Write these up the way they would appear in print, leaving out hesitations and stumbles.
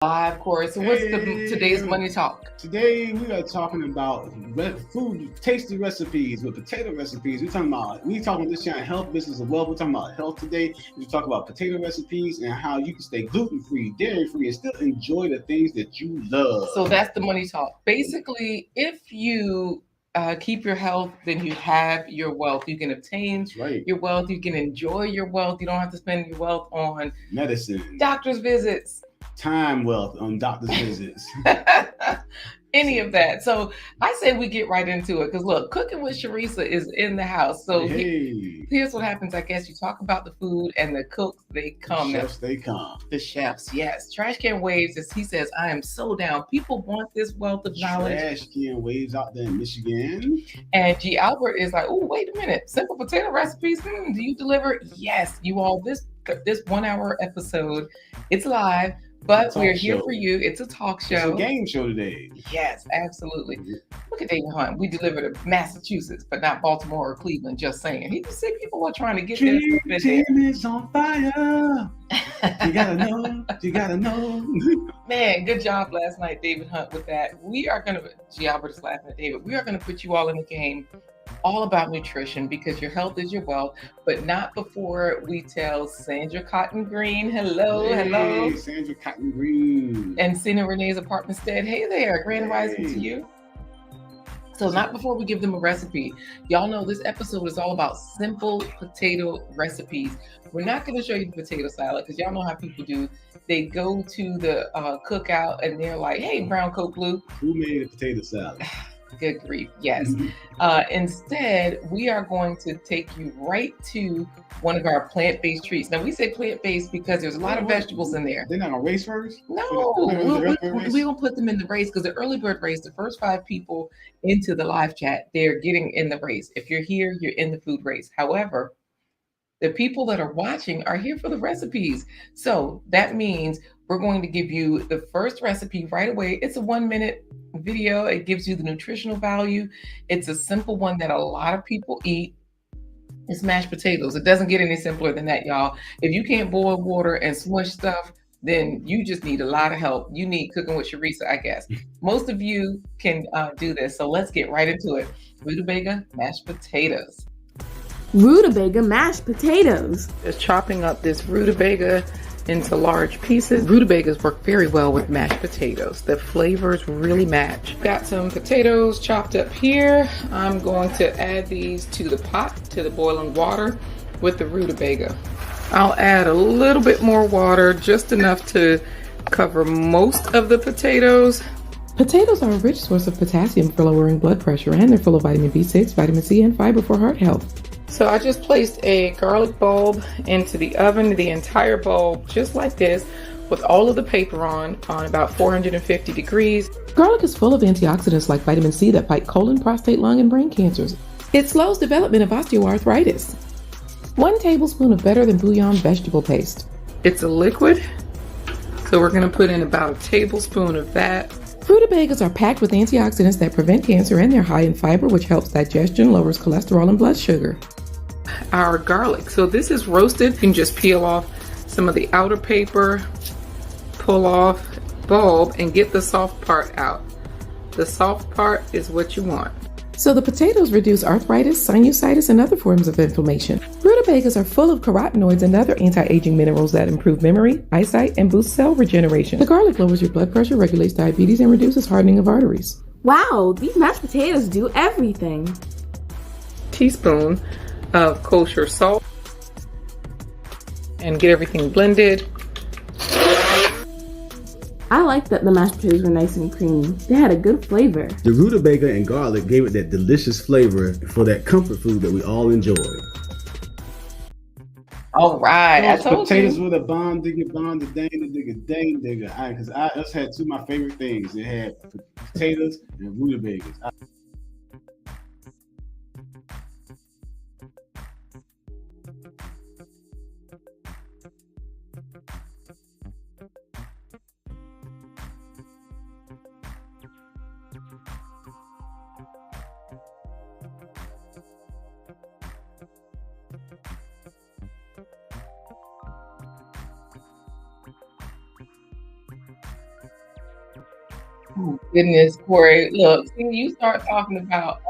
Live course. So what's today's money talk? Today we are talking about food, tasty recipes with potato recipes. We talking this channel health, business, and wealth. We're talking about health today. We talk about potato recipes and how you can stay gluten free, dairy free, and still enjoy the things that you love. So that's the money talk. Basically, if you keep your health, then you have your wealth. You can obtain your wealth. You can enjoy your wealth. You don't have to spend your wealth on medicine, doctor's visits, time wealth on doctor's visits. Any of that. So I say we get right into it because look, Cooking with Sharisa is in the house. So here's what happens. I guess you talk about the food and the cooks, they come. The chefs, they come. The chefs, yes. Trash Can Waves, as he says, I am so down. People want this wealth of knowledge. Trash Can Waves out there in Michigan. And G. Albert is like, oh, wait a minute. Simple potato recipes. Do you deliver? Yes, you all. This 1 hour episode, it's live. But we're here for you. It's a talk show. It's a game show today. Yes, absolutely. Look at David Hunt. We delivered to Massachusetts, but not Baltimore or Cleveland, just saying. He just said people are trying to get this. Dream is on fire. You gotta know. You gotta know. Man, good job last night, David Hunt, with that. We are going to, G. Albert is laughing at David. We are going to put you all in the game all about nutrition because your health is your wealth, but not before we tell Sandra Cotton Green. Hello. Sandra Cotton Green. And Cena Renee's apartment stead. Hey there, grand rising to you. So not before we give them a recipe. Y'all know this episode is all about simple potato recipes. We're not going to show you the potato salad because y'all know how people do. They go to the cookout and they're like, hey, brown coat blue. Who made a potato salad? Good grief, yes. Instead, we are going to take you right to one of our plant-based treats. Now, we say plant-based because there's a lot of vegetables in there. They're not going to race first? No, we're going to put them in the race because the early bird race, the first 5 people into the live chat, they're getting in the race. If you're here, you're in the food race. However, the people that are watching are here for the recipes. So that means we're going to give you the first recipe right away. It's a 1-minute video. It gives you the nutritional value. It's a simple one that a lot of people eat. It's mashed potatoes. It doesn't get any simpler than that, y'all. If you can't boil water and smush stuff, then you just need a lot of help. You need Cooking with Sharisa, I guess. Most of you can do this. So let's get right into it. Rutabaga mashed potatoes. Rutabaga mashed potatoes. Just chopping up this rutabaga into large pieces. Rutabagas work very well with mashed potatoes. The flavors really match. Got some potatoes chopped up here. I'm going to add these to the pot, to the boiling water with the rutabaga. I'll add a little bit more water, just enough to cover most of the potatoes. Potatoes are a rich source of potassium for lowering blood pressure, and they're full of vitamin B6, vitamin C, and fiber for heart health. So I just placed a garlic bulb into the oven, the entire bulb, just like this, with all of the paper on about 450 degrees. Garlic is full of antioxidants like vitamin C that fight colon, prostate, lung, and brain cancers. It slows development of osteoarthritis. 1 tablespoon of better than bouillon vegetable paste. It's a liquid, so we're going to put in about a tablespoon of that. Rutabagas are packed with antioxidants that prevent cancer, and they're high in fiber, which helps digestion, lowers cholesterol and blood sugar. Our garlic. So this is roasted. You can just peel off some of the outer paper, pull off bulb, and get the soft part out. The soft part is what you want. So the potatoes reduce arthritis, sinusitis, and other forms of inflammation. Rutabagas are full of carotenoids and other anti-aging minerals that improve memory, eyesight, and boost cell regeneration. The garlic lowers your blood pressure, regulates diabetes, and reduces hardening of arteries. Wow, these mashed potatoes do everything. Teaspoon of kosher salt and get everything blended. I like that the mashed potatoes were nice and creamy. They had a good flavor. The rutabaga and garlic gave it that delicious flavor for that comfort food that we all enjoy. All right, I told potatoes you. With a bomb digger, dang digger. Because I just had 2 of my favorite things. It had potatoes and rutabagas. Oh, goodness, Corey. Look, see, you start talking about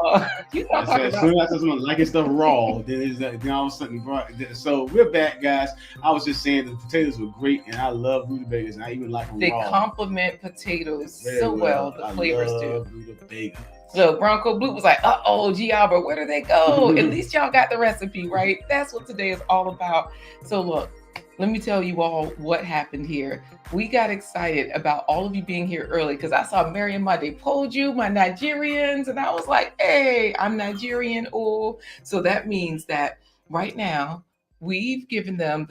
you start I said, talking as about soon as I someone liking stuff raw, then all of a sudden, so we're back, guys. I was just saying the potatoes were great, and I love rutabagas, and I even like them they raw. complement potatoes Very so well. The flavors do. Rutabagas. Look, Bronco Blue was like, G. Albert, where do they go? At least y'all got the recipe, right? That's what today is all about. So look, let me tell you all what happened here. We got excited about all of you being here early because I saw Miriam Made Poju, my Nigerians, and I was like, hey, I'm Nigerian. Oh, so that means that right now we've given them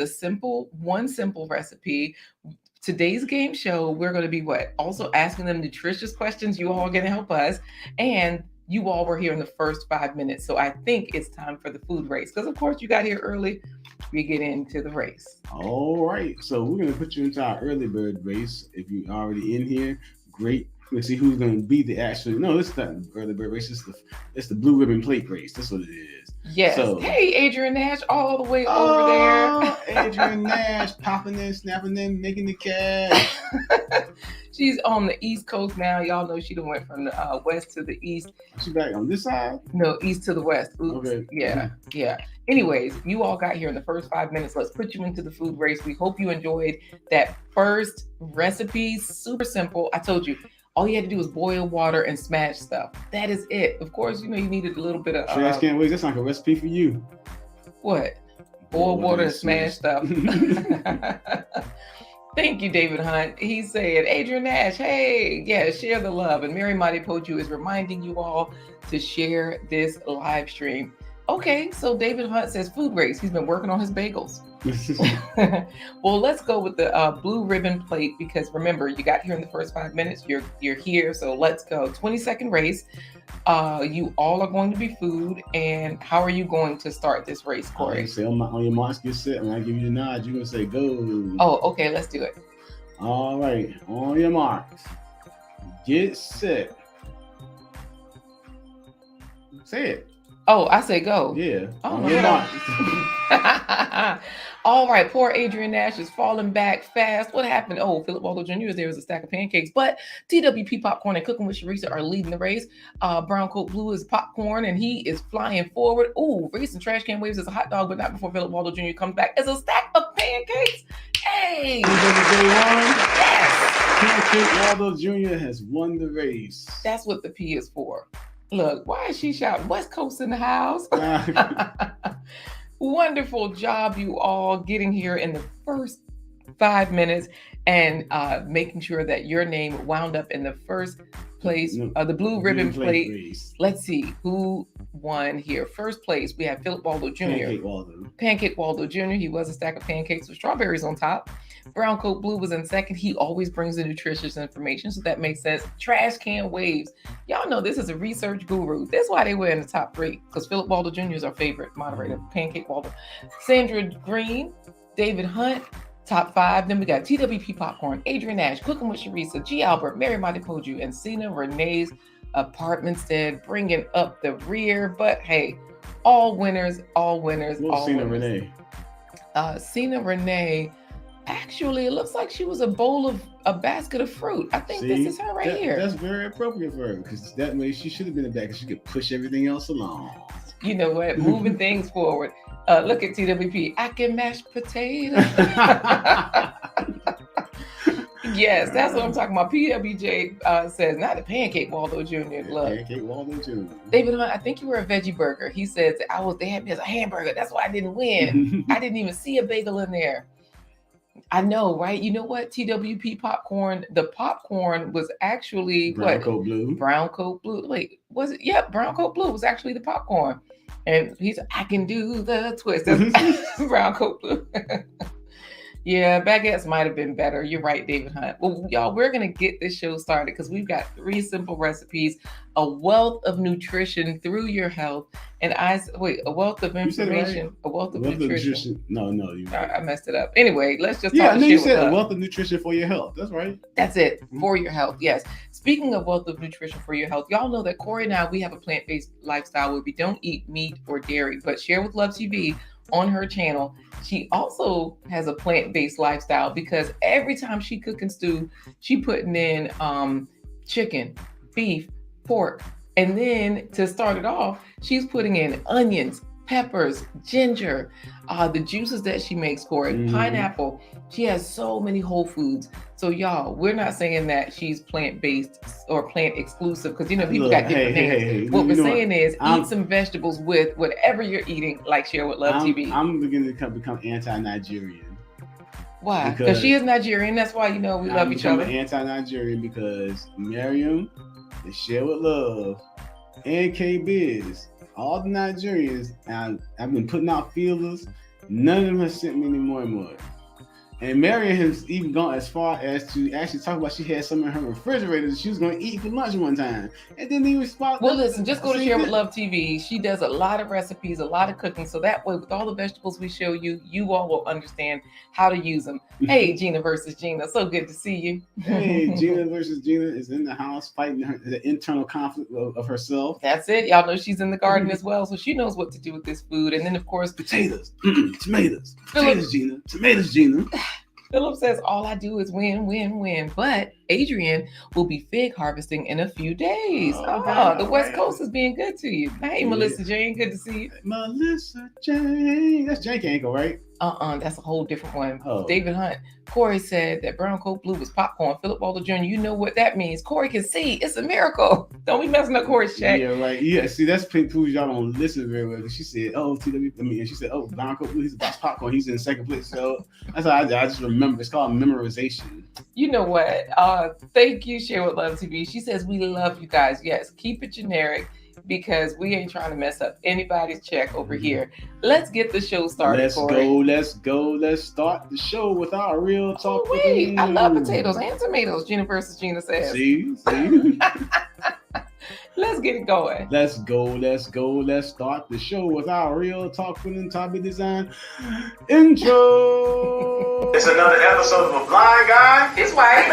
one simple recipe. Today's game show, we're going to be also asking them nutritious questions. You all are going to help us. And you all were here in the first 5 minutes. So I think it's time for the food race. Because of course you got here early. We get into the race. All right. So we're going to put you into our early bird race. If you're already in here, great. Let's see who's going to be this is not the early bird race. It's the blue ribbon plate race. That's what it is. Yes. So, hey, Adrian Nash, all the way over there. Adrian Nash, popping in, snapping in, making the cash. She's on the East Coast now. Y'all know she done went from the west to the east. She back on this side? No, east to the west. Oops. Okay. Yeah. Anyways, you all got here in the first 5 minutes. Let's put you into the food race. We hope you enjoyed that first recipe. Super simple. I told you. All you had to do was boil water and smash stuff. That is it. Of course, you needed a little bit of... Trash can waste. That's like a recipe for you. What? Boil water and smash stuff. Thank you, David Hunt. He said, Adrian Nash, hey, yeah, share the love. And Mary Madi Poju is reminding you all to share this live stream. Okay, so David Hunt says food race. He's been working on his bagels. Well, let's go with the blue ribbon plate because remember, you got here in the first 5 minutes. You're here, so let's go. 20-second race. You all are going to be food. And how are you going to start this race, Corey? Say on your marks, get set. When I give you the nod, you're going to say go. Oh, okay, let's do it. All right, on your marks, get set. Say it. Oh, I say go. Yeah. Oh, all right. Poor Adrian Nash is falling back fast. What happened? Oh, Philip Waldo Jr. is there was a stack of pancakes, but TWP Popcorn and Cooking with Sharisa are leading the race. Brown Coat Blue is popcorn and he is flying forward. Ooh, Reese and Trash Can Waves is a hot dog, but not before Philip Waldo Jr. comes back. It's a stack of pancakes. Hey. Yes. Pancake Waldo Jr. has won the race. That's what the P is for. Look, why is she shouting West Coast in the house? Wonderful job, you all, getting here in the first 5 minutes and making sure that your name wound up in the first place, the blue ribbon plate race. Let's see who won here. First place, we have Philip Waldo Jr. Pancake Waldo Jr. He was a stack of pancakes with strawberries on top. Brown Coat Blue was in second. He always brings the nutritious information, so that makes sense. Trash Can Waves. Y'all know this is a research guru. That's why they were in the top 3, because Philip Waldo Jr. is our favorite moderator. Pancake Waldo. Sandra Green, David Hunt, top 5. Then we got TWP Popcorn, Adrian Nash, Cooking with Sharisa, G. Albert, Mary Madi Poju, and Cena Renee's Apartmentstead bringing up the rear. But hey, all winners, all winners, all Cena winners. Renee? Cena Renee. Actually, it looks like she was a basket of fruit. I think this is her here. That's very appropriate for her because that way she should have been in the back because she could push everything else along. You know what? Moving things forward. Look at TWP. I can mash potatoes. Yes, that's what I'm talking about. PWJ says, not the Pancake Waldo Jr. Look. Pancake Waldo Jr. David Hunt, I think you were a veggie burger. He says, they had me as a hamburger. That's why I didn't win. I didn't even see a bagel in there. I know, right? You know what? TWP Popcorn, the popcorn was actually Brown Coat Blue. Brown Coat Blue. Wait, was it? Yep, Brown Coat Blue was actually the popcorn. And he's, I can do the twist. That's Brown Coat Blue. Yeah, baguettes might have been better. You're right, David Hunt. Well, y'all, we're going to get this show started because we've got 3 simple recipes, a wealth of nutrition through your health, and a wealth of information, right? A wealth of nutrition. No, I messed it up. Anyway, let's just talk. Yeah, and then you said a wealth of nutrition for your health. That's right. That's it, for your health. Yes. Speaking of wealth of nutrition for your health, y'all know that Corey and I, we have a plant-based lifestyle where we don't eat meat or dairy, but Share with Love TV on her channel, she also has a plant-based lifestyle because every time she cook and stew, she putting in chicken, beef, pork. And then to start it off, she's putting in onions, peppers, ginger, the juices that she makes for it, pineapple. She has so many whole foods. So y'all, we're not saying that she's plant-based or plant exclusive because people got different things. Hey, what we're saying is eat some vegetables with whatever you're eating, like Share with Love TV. I'm beginning to become anti-Nigerian. Why? Because she is Nigerian. That's why we love each other. I'm anti-Nigerian because Miriam, and Share with Love, and K-Biz, all the Nigerians, I've been putting out feelers. None of them have sent me any more and more. And Marion has even gone as far as to actually talk about she had some in her refrigerator that she was going to eat for lunch one time. And then he responded. Well, listen, just go to Share with Love TV. She does a lot of recipes, a lot of cooking. So that way, with all the vegetables we show you, you all will understand how to use them. Hey, Gina versus Gina. So good to see you. Hey, Gina versus Gina is in the house fighting the internal conflict of herself. That's it. Y'all know she's in the garden as well. So she knows what to do with this food. And then, of course, potatoes. Tomatoes. Potatoes, Gina. Tomatoes, Gina. Philip says, all I do is win, win, win. But Adrian will be fig harvesting in a few days. The West Coast is being good to you. Hey, Melissa Jane, good to see you. Melissa Jane. That's Jake Ankle, right? That's a whole different one. Oh. David Hunt. Corey said that brown coat blue was popcorn. Philip Waldo Jr., you know what that means. Corey can see. It's a miracle. Don't be messing up Corey's check. Yeah, right. Yeah, see, that's proves y'all don't listen very well. She said, and she said, brown coat blue, he's about popcorn. He's in second place. So that's how I just remember. It's called memorization. You know what? Thank you, Share with Love TV. She says, we love you guys. Yes, keep it generic, because we ain't trying to mess up anybody's check over here. Let's get the show started. Let's go. Let's start the show with our real talk. Oh, wait, I love potatoes and tomatoes. Gina versus Gina says. See? Let's get it going. Let's go. Let's start the show with our real talk for Topic Design intro. It's another episode of A Blind Guy. It's white.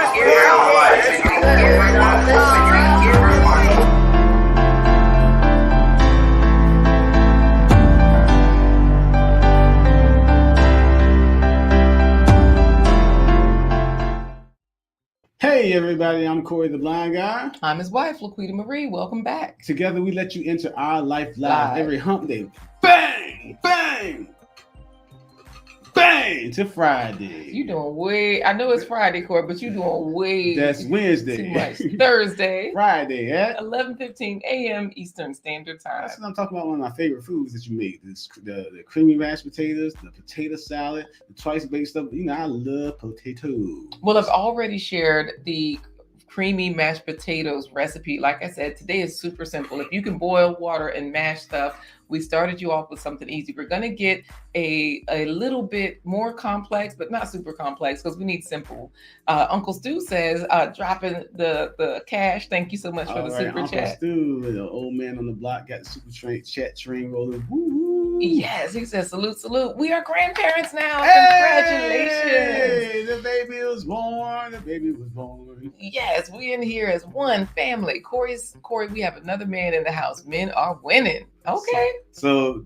Hey everybody, I'm Corey the Blind Guy. I'm his wife, LaQuita Marie. Welcome back. Together we let you enter our life live every hump day. Bang! Bang! Bang! To Friday. You doing way, I know it's Friday, Corey, but you doing way. That's Wednesday. Too much. Thursday. Friday at 11:15 a.m. Eastern Standard Time. That's what I'm talking about. One of my favorite foods that you make. The creamy mashed potatoes, the potato salad, the twice baked stuff. I love potatoes. Well, I've already shared the creamy mashed potatoes recipe. Like I said, today is super simple. If you can boil water and mash stuff, we started you off with something easy. We're going to get a little bit more complex, but not super complex, because we need simple. Uncle Stu says, dropping the cash. Thank you so much for the super Uncle chat. Stu, the old man on the block, got the super chat train rolling. Woo-hoo. Yes, he says, salute. We are grandparents now. Hey, congratulations. the baby was born. Yes, we in here as one family. Corey, we have another man in the house. Men are winning. Okay. So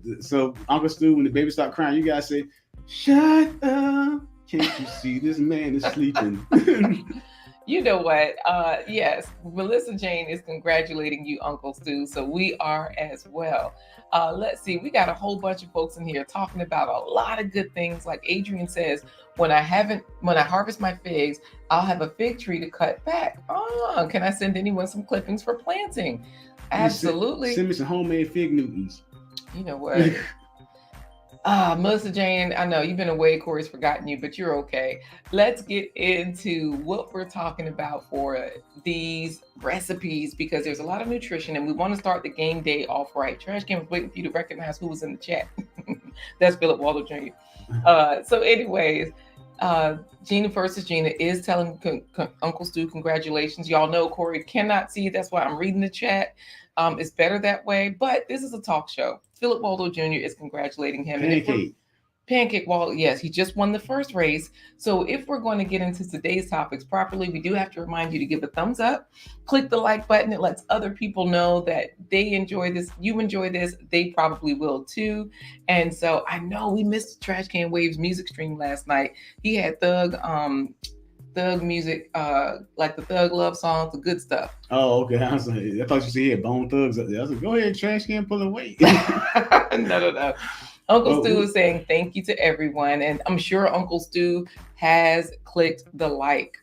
Uncle Stu, when the baby start crying, you gotta say, "Shut up! Can't you see this man is sleeping?" You know what? Yes, Melissa Jane is congratulating you, Uncle Stu. So we are as well. Let's see. We got a whole bunch of folks in here talking about a lot of good things. Like Adrian says, when I harvest my figs, I'll have a fig tree to cut back. Oh, can I send anyone some clippings for planting? Absolutely. Send me some homemade fig Newtons. You know what? Melissa Jane, I know you've been away. Corey's forgotten you, but you're okay. Let's get into what we're talking about for these recipes, because there's a lot of nutrition and we want to start the game day off right. Trash Can was waiting for you to recognize who was in the chat. That's Philip Waldo Jr. So anyways, Gina versus Gina is telling Uncle Stu congratulations. Y'all know Corey cannot see. That's why I'm reading the chat. It's better that way, but this is a talk show. Philip Waldo Jr. is congratulating him. Pancake Wall, yes, he just won the first race. So if we're going to get into today's topics properly, we do have to remind you to give a thumbs up, click the like button. It lets other people know that they enjoy this. You enjoy this. They probably will too. And so I know we missed Trash Can Waves music stream last night. He had Thug thug music, like the thug love songs, the good stuff. Oh, okay. I thought you said he had Bone Thugs up there. I was like, go ahead, trash can, pull away. No. Uncle Stu is saying thank you to everyone, and I'm sure Uncle Stu has clicked the like.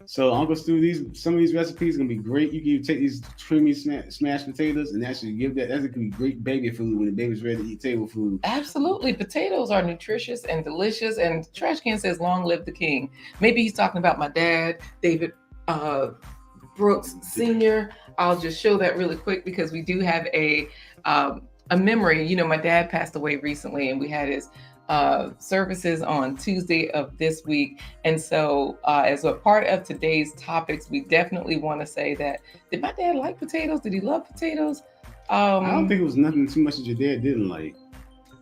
So Uncle Stu, some of these recipes are gonna be great. You can take these creamy smashed potatoes and actually that's gonna be great baby food when the baby's ready to eat table food. Absolutely, potatoes are nutritious and delicious. And Trash Can says, "Long live the king." Maybe he's talking about my dad, David Brooks Sr. I'll just show that really quick because we do have a memory. You know, my dad passed away recently, and we had his services on Tuesday of this week. And so as a part of today's topics, we definitely want to say that, did my dad like potatoes? Did he love potatoes? I don't think it was nothing too much that your dad didn't like.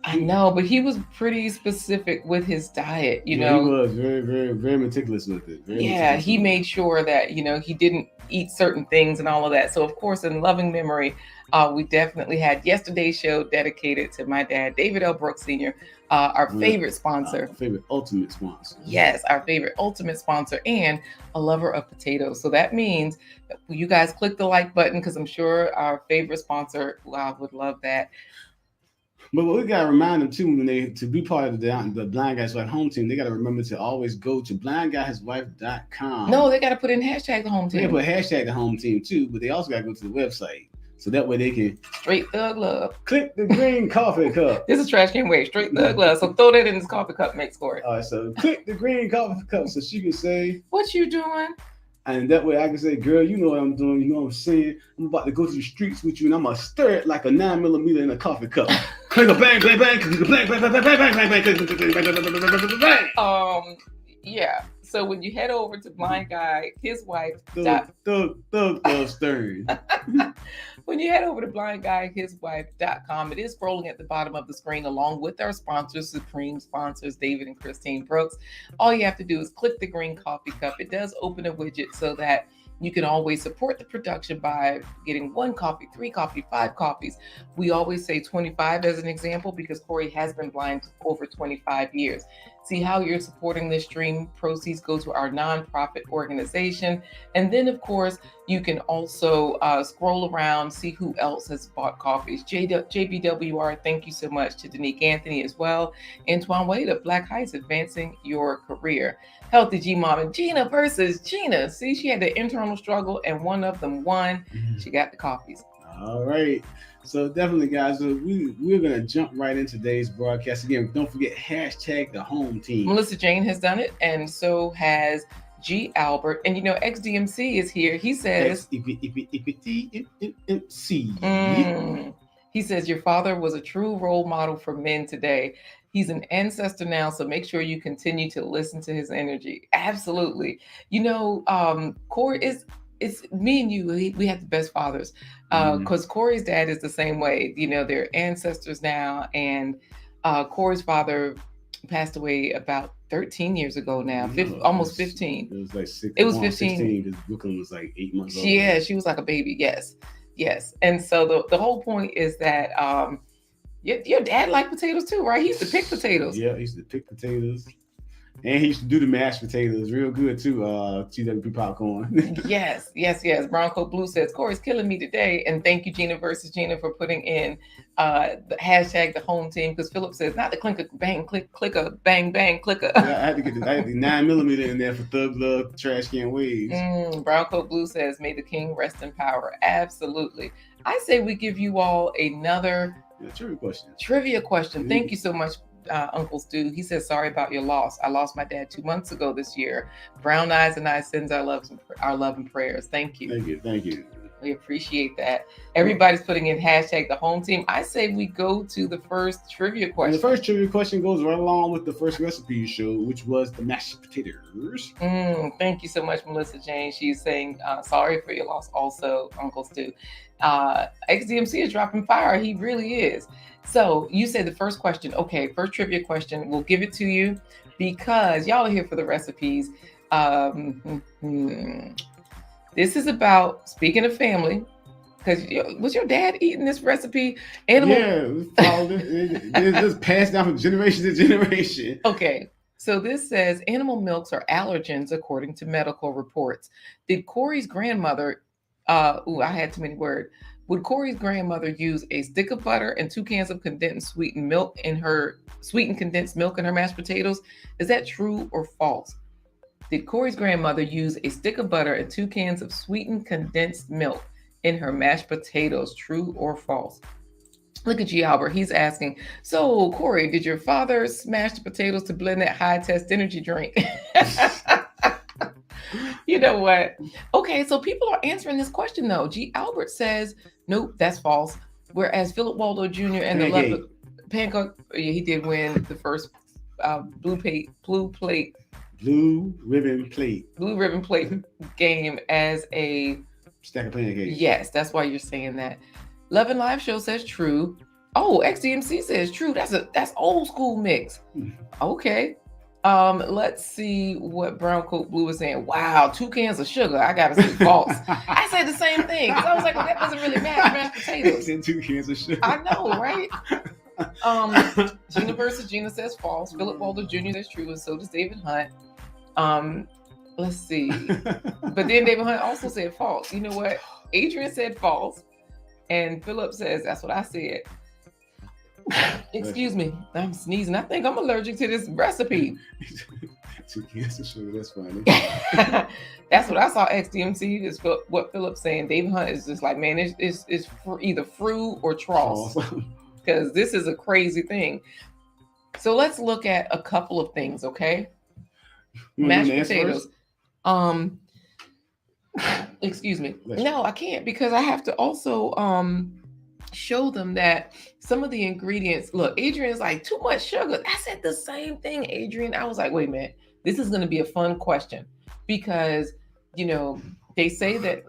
I know, but he was pretty specific with his diet, you know. He was very, very, very meticulous with it. He made sure that, you know, he didn't eat certain things and all of that. So, of course, in loving memory, we definitely had yesterday's show dedicated to my dad, David L. Brooks Sr., our favorite sponsor. Our favorite ultimate sponsor. Yes, our favorite ultimate sponsor and a lover of potatoes. So that means that you guys click the like button because I'm sure our favorite sponsor would love that. But what we gotta remind them too, to be part of the Blind Guy's Wife home team, they gotta remember to always go to blindguyswife.com. No, they gotta put in hashtag the home team. They put hashtag the home team too, but they also gotta go to the website. So that way they can straight thug love. Click the green coffee cup. This is Trash Can Wave, straight thug love. So throw that in this coffee cup, make score. All right, so click the green coffee cup so she can say, "What you doing?" And that way I can say, "Girl, you know what I'm doing. You know what I'm saying. I'm about to go to the streets with you, and I'm gonna stir it like a 9mm in a coffee cup. Click a bang, bang, bang, bang, bang, bang, bang, bang, bang, bang." Yeah. So when you head over to Blind Guy, his wife, Thug Stern. When you head over to blindguyhiswife.com, it is scrolling at the bottom of the screen along with our sponsors, Supreme sponsors, David and Christine Brooks. All you have to do is click the green coffee cup. It does open a widget so that you can always support the production by getting 1 coffee, 3 coffee, 5 coffees. We always say 25 as an example because Corey has been blind for over 25 years. See how you're supporting this stream. Proceeds go to our nonprofit organization. And then, of course, you can also scroll around, see who else has bought coffees. JBWR, thank you so much. To Danique Anthony as well. Antoine Wade of Black Heights, advancing your career. Healthy G Mom and Gina versus Gina. See, she had the internal struggle and one of them won. She got the coffees. All right. So definitely, guys, we're going to jump right into today's broadcast. Again, don't forget, hashtag the home team. Melissa Jane has done it, and so has G. Albert. And, you know, XDMC is here. He says... He says, your father was a true role model for men today. He's an ancestor now, so make sure you continue to listen to his energy. Absolutely. You know, Corey it's me and you, we have the best fathers because Corey's dad is the same way. You know, they're ancestors now, and Corey's father passed away about 13 years ago now, almost 15. It was like 6. It was 15. 16 because Brooklyn was like 8 months old. Yeah, she was like a baby. Yes. And so the whole point is that your dad liked potatoes too, right? He used to pick potatoes. Yeah, he used to pick potatoes. And he used to do the mashed potatoes real good too. TWP popcorn. Yes. Bronco Blue says, Corey's killing me today. And thank you, Gina versus Gina, for putting in the hashtag the home team. Because Philip says, not the clicker, bang, clicker, bang, bang, clicker. Yeah, I had to get the 9mm in there for Thug Love, Trash Can Waves. Bronco Blue says, may the king rest in power. Absolutely. I say we give you all another trivia question. Thank you so much. Uncle Stu, he says, sorry about your loss. I lost my dad 2 months ago this year. Brown Eyes and I sends our love and prayers. Thank you. Thank you. We appreciate that. Everybody's putting in hashtag the home team. I say we go to the first trivia question. And the first trivia question goes right along with the first recipe you showed, which was the mashed potatoes. Thank you so much, Melissa Jane. She's saying, sorry for your loss also, Uncle Stu. XDMC is dropping fire. He really is. So you said the first question. Okay, first trivia question. We'll give it to you because y'all are here for the recipes. This is about, speaking of family, because was your dad eating this recipe? Yeah, we followed it. It's just passed down from generation to generation. Okay. So this says animal milks are allergens according to medical reports. Did Corey's grandmother, I had too many words. Would Corey's grandmother use a stick of butter and 2 cans of condensed sweetened condensed milk in her mashed potatoes? Is that true or false? Did Corey's grandmother use a stick of butter and 2 cans of sweetened condensed milk in her mashed potatoes? True or false? Look at G. Albert. He's asking, so Corey, did your father smash the potatoes to blend that high test energy drink? You know what? Okay, so people are answering this question though. G. Albert says, nope, that's false. Whereas Philip Waldo Jr. and the left Pancake, he did win the first blue ribbon plate game as a stack of pancakes. Yes, that's why you're saying that. Love and Live Show says true. Oh, XDMC says true. That's old school mix. Okay. Let's see what Brown Coat Blue is saying. Wow, 2 cans of sugar. I gotta say false. I said the same thing. I was like, well, that doesn't really match mashed potatoes. 2 cans of sugar. I know, right? Gina versus Gina says false. Philip Waldo Jr. says true, and so does David Hunt. Let's see. But then David Hunt also said false. You know what? Adrian said false. And Philip says, that's what I said. Excuse me. I'm sneezing. I think I'm allergic to this recipe. 2 cans of sugar. That's funny. That's what I saw. XDMC is what Philip's saying. David Hunt is just like, man, it's either fru or tross. Because this is a crazy thing. So let's look at a couple of things, okay? Mashed potatoes. Excuse me. No, I can't because I have to also show them that some of the ingredients. Look, Adrian's like, too much sugar. I said the same thing, Adrian. I was like, wait a minute. This is going to be a fun question because, they say that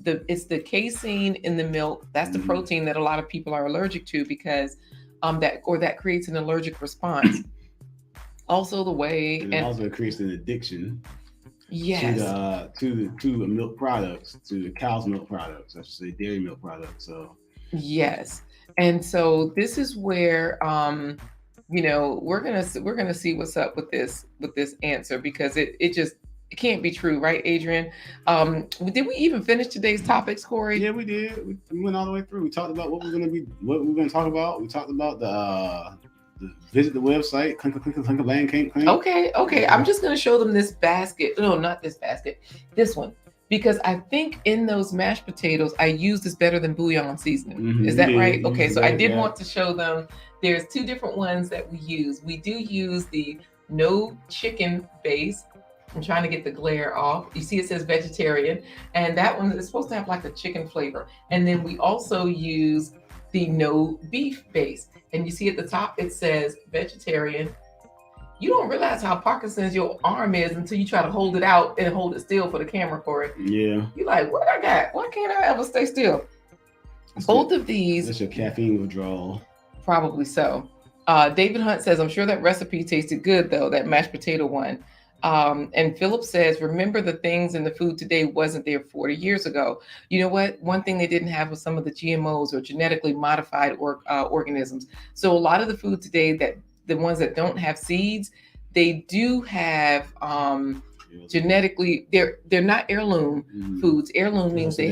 it's the casein in the milk. That's the protein that a lot of people are allergic to because that creates an allergic response. Also the way and also it creates an addiction. Yes. To the milk products, to the cow's milk products, I should say dairy milk products. So yes. And so this is where we're gonna see what's up with this answer because it can't be true, right, Adrian? Did we even finish today's topics, Corey? Yeah, we did. We went all the way through. We talked about what we're gonna talk about. We talked about the visit the website, clink. Okay. I'm just gonna show them this basket. No, not this basket. This one. Because I think in those mashed potatoes, I use this better than bouillon seasoning. Mm-hmm. Is that right? Okay, so I did want to show them. There's 2 different ones that we use. We do use the no chicken base. I'm trying to get the glare off. You see it says vegetarian. And that one is supposed to have like a chicken flavor. And then we also use the no beef base. And you see at the top, it says vegetarian. You don't realize how Parkinson's your arm is until you try to hold it out and hold it still for the camera for it. Yeah. You're like, what I got? Why can't I ever stay still? Both of these. That's your caffeine withdrawal. Probably so. David Hunt says, I'm sure that recipe tasted good though, that mashed potato one. And Philip says, remember the things in the food today wasn't there 40 years ago. You know what? One thing they didn't have was some of the GMOs or genetically modified organisms. So a lot of the food today that the ones that don't have seeds, they do have genetically, they're not heirloom foods. Heirloom means they're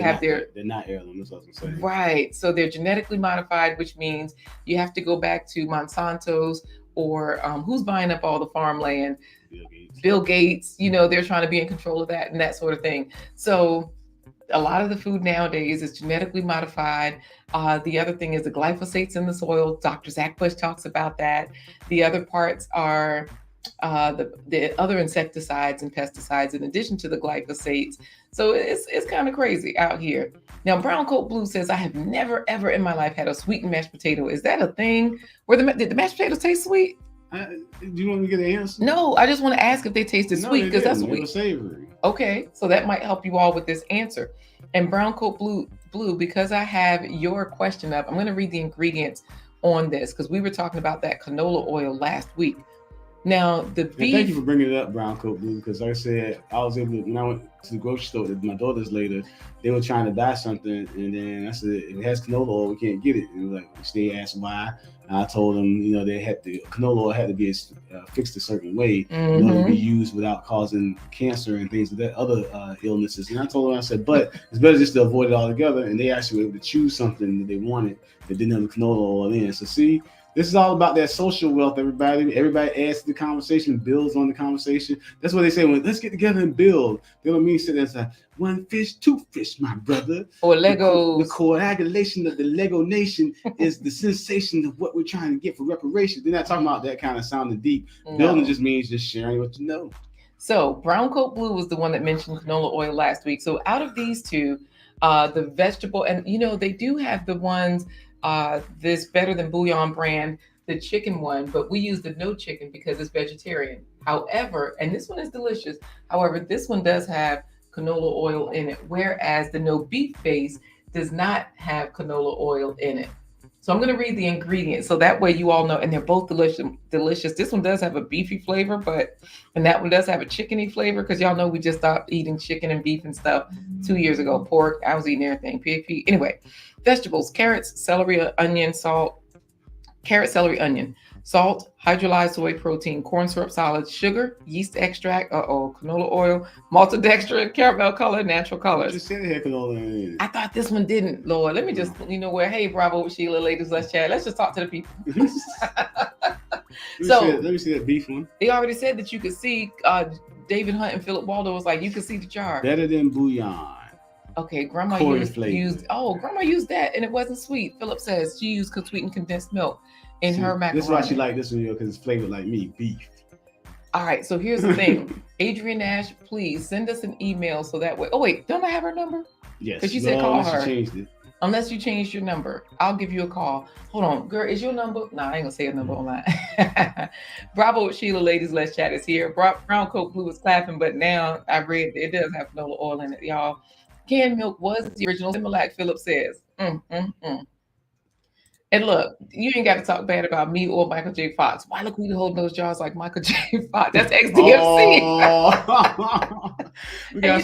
not heirloom. That's what I'm saying. Right. So they're genetically modified, which means you have to go back to Monsanto's or who's buying up all the farmland? Bill Gates, they're trying to be in control of that and that sort of thing. So a lot of the food nowadays is genetically modified. The other thing is the glyphosates in the soil. Dr. Zach Bush talks about that. The other parts are the other insecticides and pesticides in addition to the glyphosates. So it's kind of crazy out here. Now, Brown Coat Blue says, I have never, ever in my life had a sweetened mashed potato. Is that a thing? Did the mashed potatoes taste sweet? Do you want me to get an answer? No, I just want to ask if they tasted sweet because that's sweet. They were savory. Okay, so that might help you all with this answer. And Brown Coat Blue, because I have your question up, I'm going to read the ingredients on this because we were talking about that canola oil last week. Now the And thank you beef, for bringing it up, Brown Coat Blue, because like I said, I was able to, when I went to the grocery store with my daughters later, they were trying to buy something, and then I said, if it has canola oil, we can't get it. And like, they asked why. And I told them, they had to, canola oil had to be fixed a certain way in order to be used without causing cancer and things like that, other illnesses. And I told them, I said, but it's better just to avoid it altogether. And they actually were able to choose something that they wanted that didn't have the canola oil in. So see, this is all about that social wealth, everybody. Everybody adds to the conversation, builds on the conversation. That's what they say when let's get together and build. They don't mean sit there and say, one fish, two fish, my brother. or Legos. The coagulation of the Lego nation is the sensation of what we're trying to get for reparations. They're not talking about that kind of sounding deep. No. Building just means just sharing what you know. So Brown Coat Blue was the one that mentioned canola oil last week. So out of these two, the vegetable, and they do have the ones, this Better Than Bouillon brand, the chicken one, but we use the no chicken because it's vegetarian. However, and this one is delicious. However, this one does have canola oil in it, whereas the no beef base does not have canola oil in it. So I'm going to read the ingredients so that way you all know, and they're both delicious. This one does have a beefy flavor, and that one does have a chickeny flavor because y'all know we just stopped eating chicken and beef and stuff 2 years ago. Pork, I was eating everything. PFP. Anyway, vegetables: carrots, celery, onion, salt, salt, hydrolyzed soy protein, corn syrup solids, sugar, yeast extract, canola oil, maltodextrin, caramel color, natural colors. Just said it had canola in it. I thought this one didn't, Lord. Let me just, hey, Bravo with Sheila, ladies, let's chat. Let's just talk to the people. Let me see that beef one. They already said that you could see, David Hunt and Philip Waldo was like, you could see the jar. Better Than Bouillon. Okay, Grandma used that and it wasn't sweet. Philip says she used sweetened condensed milk in her macaroni. This is why she liked this one, because it's flavored like me, beef. All right, so here's the thing. Adrian Nash, please send us an email so that way. Oh, wait, don't I have her number? Yes. Because she said call her. She changed it. Unless you changed your number, I'll give you a call. Hold on, girl, is your number? No, I ain't gonna say a number online. Bravo with Sheila, ladies, let's chat is here. Brown Coat Blue is clapping, but now I read it does have canola oil in it, y'all. Canned milk was the original Similac, Philip says. And look, you ain't got to talk bad about me or Michael J. Fox. Why LaQuita holding those jars like Michael J. Fox? That's XDFC. Oh. we got a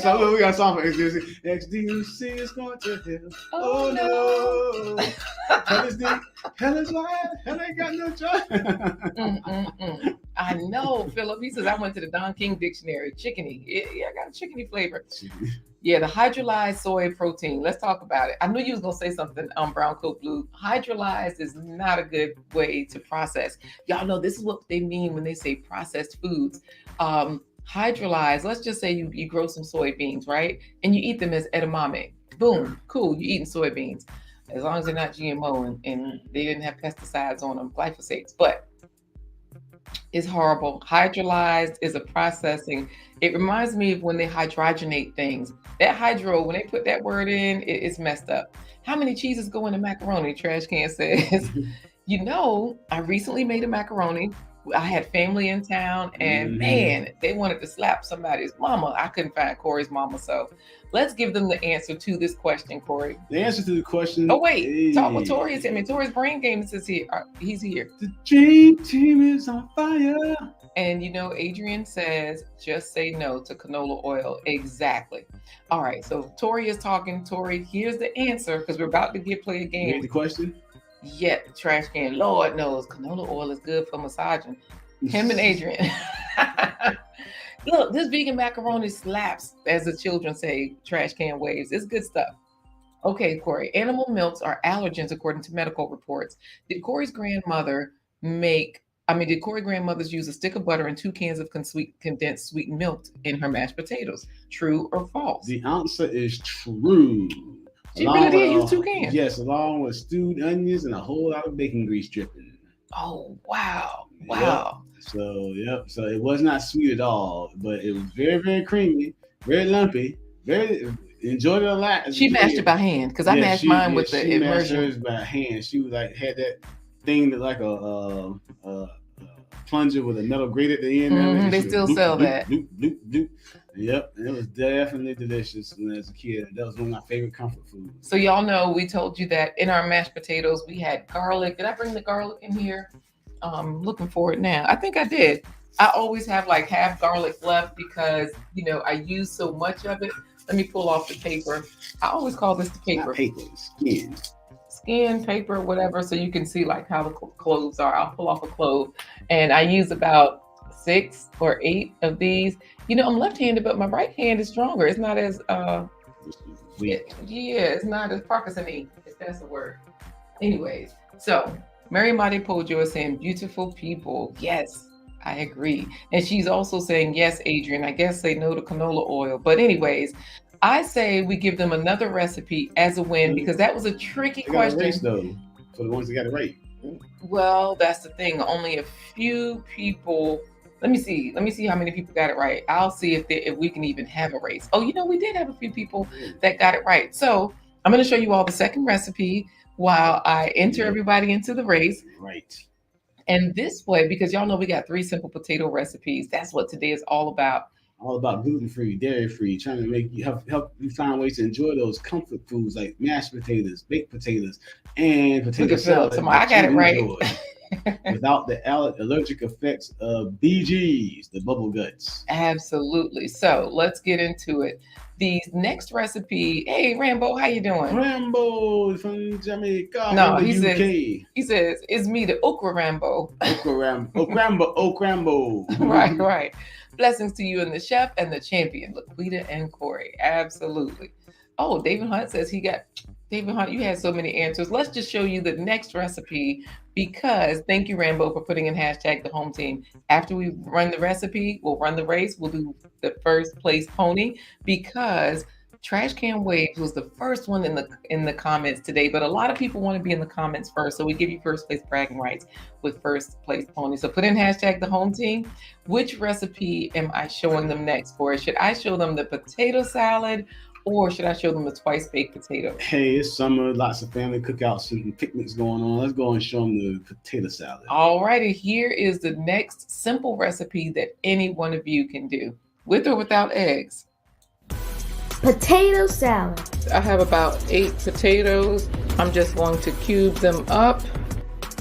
song for XDFC. XDFC is going to hell. Oh no. Hell is light. Hell ain't got no joy. I know, Philip. He says I went to the Don King dictionary. Chickeny. Yeah, I got a chickeny flavor. Yeah, the hydrolyzed soy protein. Let's talk about it. I knew you was going to say something, Brown Coat Blue. Hydrolyzed is not a good way to process. Y'all know this is what they mean when they say processed foods. Hydrolyzed, let's just say you grow some soybeans, right? And you eat them as edamame. Boom, cool, you're eating soybeans. As long as they're not GMO and they didn't have pesticides on them, glyphosates. But it's horrible. Hydrolyzed is a processing. It reminds me of when they hydrogenate things. That hydro, when they put that word in, it's messed up. How many cheeses go in a macaroni? Trash can says. I recently made a macaroni. I had family in town and man, they wanted to slap somebody's mama. I couldn't find Corey's mama. So let's give them the answer to this question, Corey. The answer to the question. Oh, wait. Talk with Tori. Tori's brain game is here. He's here. The dream team is on fire. And Adrian says, just say no to canola oil. Exactly. All right. So Tori is talking. Tori, here's the answer because we're about to play a game. You heard the question? Yeah, the trash can. Lord knows canola oil is good for massaging. Him and Adrian. Look, this vegan macaroni slaps, as the children say, trash can waves. It's good stuff. Okay, Corey. Animal milks are allergens according to medical reports. Did Corey's grandmothers use a stick of butter and 2 cans of condensed sweetened milk in her mashed potatoes? True or false? The answer is true. She really did use 2 cans. Yes, along with stewed onions and a whole lot of bacon grease dripping. Oh, wow. Wow. Yep. So it was not sweet at all, but it was very, very creamy, very lumpy, enjoyed it a lot. She mashed it by hand because I mashed mine with the immersion. She mashed hers by hand. She was had that thing that like a plunger with a metal grate at the end. Mm-hmm. They still sell that. Yep, and it was definitely delicious when I was a kid. That was one of my favorite comfort foods. So y'all know we told you that in our mashed potatoes we had garlic. Did I bring the garlic in here? Looking for it now. I think I did. I always have like half garlic left because, you know, I use so much of it. Let me pull off the paper. I always call this the paper. Not paper, skin. Skin, paper, whatever, so you can see like how the cloves are. I'll pull off a clove and I use about 6 or 8 of these. You know, I'm left-handed, but my right hand is stronger. It's not as it's not as Parkinson-y, if that's a word. Anyways, so Mary Madi Pojo is saying beautiful people. Yes, I agree. And she's also saying, yes, Adrian, I guess they know the canola oil. But anyways, I say we give them another recipe as a win because that was a tricky question. Race, though, for the ones that got it right. Well, that's the thing. Only a few people. Let me see how many people got it right. I'll see if we can even have a race. Oh, you know, we did have a few people that got it right. So I'm going to show you all the second recipe while I enter everybody into the race. Right. And this way, because y'all know we got 3 simple potato recipes. That's what today is all about. All about gluten-free, dairy-free, trying to make you help you find ways to enjoy those comfort foods like mashed potatoes, baked potatoes, and potato salad. I got it right. Without the allergic effects of BGs, the bubble guts. Absolutely. So let's get into it. The next recipe. Hey, Rambo, how you doing? Rambo from Jamaica. No, he says, it's me, the Okra Rambo. Okrambo. Right. Blessings to you and the chef and the champion, LaQuita and Corey. Absolutely. Oh, David Hunt says David Hunt, you had so many answers. Let's just show you the next recipe because thank you, Rambo, for putting in hashtag the home team. After we run the recipe, we'll run the race. We'll do the first place pony because Trash Can Waves was the first one in the comments today, but a lot of people want to be in the comments first. So we give you first place bragging rights with first place pony. So put in hashtag the home team. Which recipe am I showing them next for? Should I show them the potato salad or should I show them the twice baked potato? Hey, it's summer, lots of family cookouts and picnics going on. Let's go and show them the potato salad. All righty, here is the next simple recipe that any one of you can do, with or without eggs. Potato salad. I have about 8 potatoes. I'm just going to cube them up.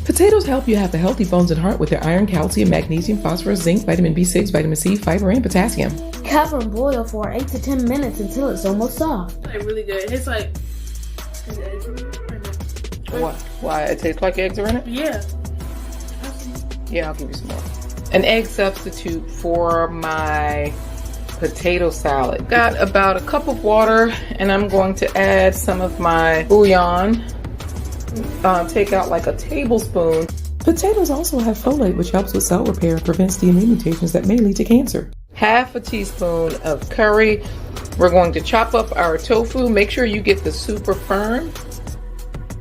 Potatoes help you have the healthy bones and heart with their iron, calcium, magnesium, phosphorus, zinc, vitamin B6, vitamin C, fiber, and potassium. Cover and boil for 8 to 10 minutes until it's almost soft. Like really good. It's like what? Why? It tastes like eggs are in it? Yeah. Yeah, I'll give you some more. An egg substitute for my potato salad. Got about a cup of water and I'm going to add some of my bouillon. Take out like a tablespoon. Potatoes also have folate, which helps with cell repair and prevents DNA mutations that may lead to cancer. Half a teaspoon of curry. We're going to chop up our tofu. Make sure you get the super firm.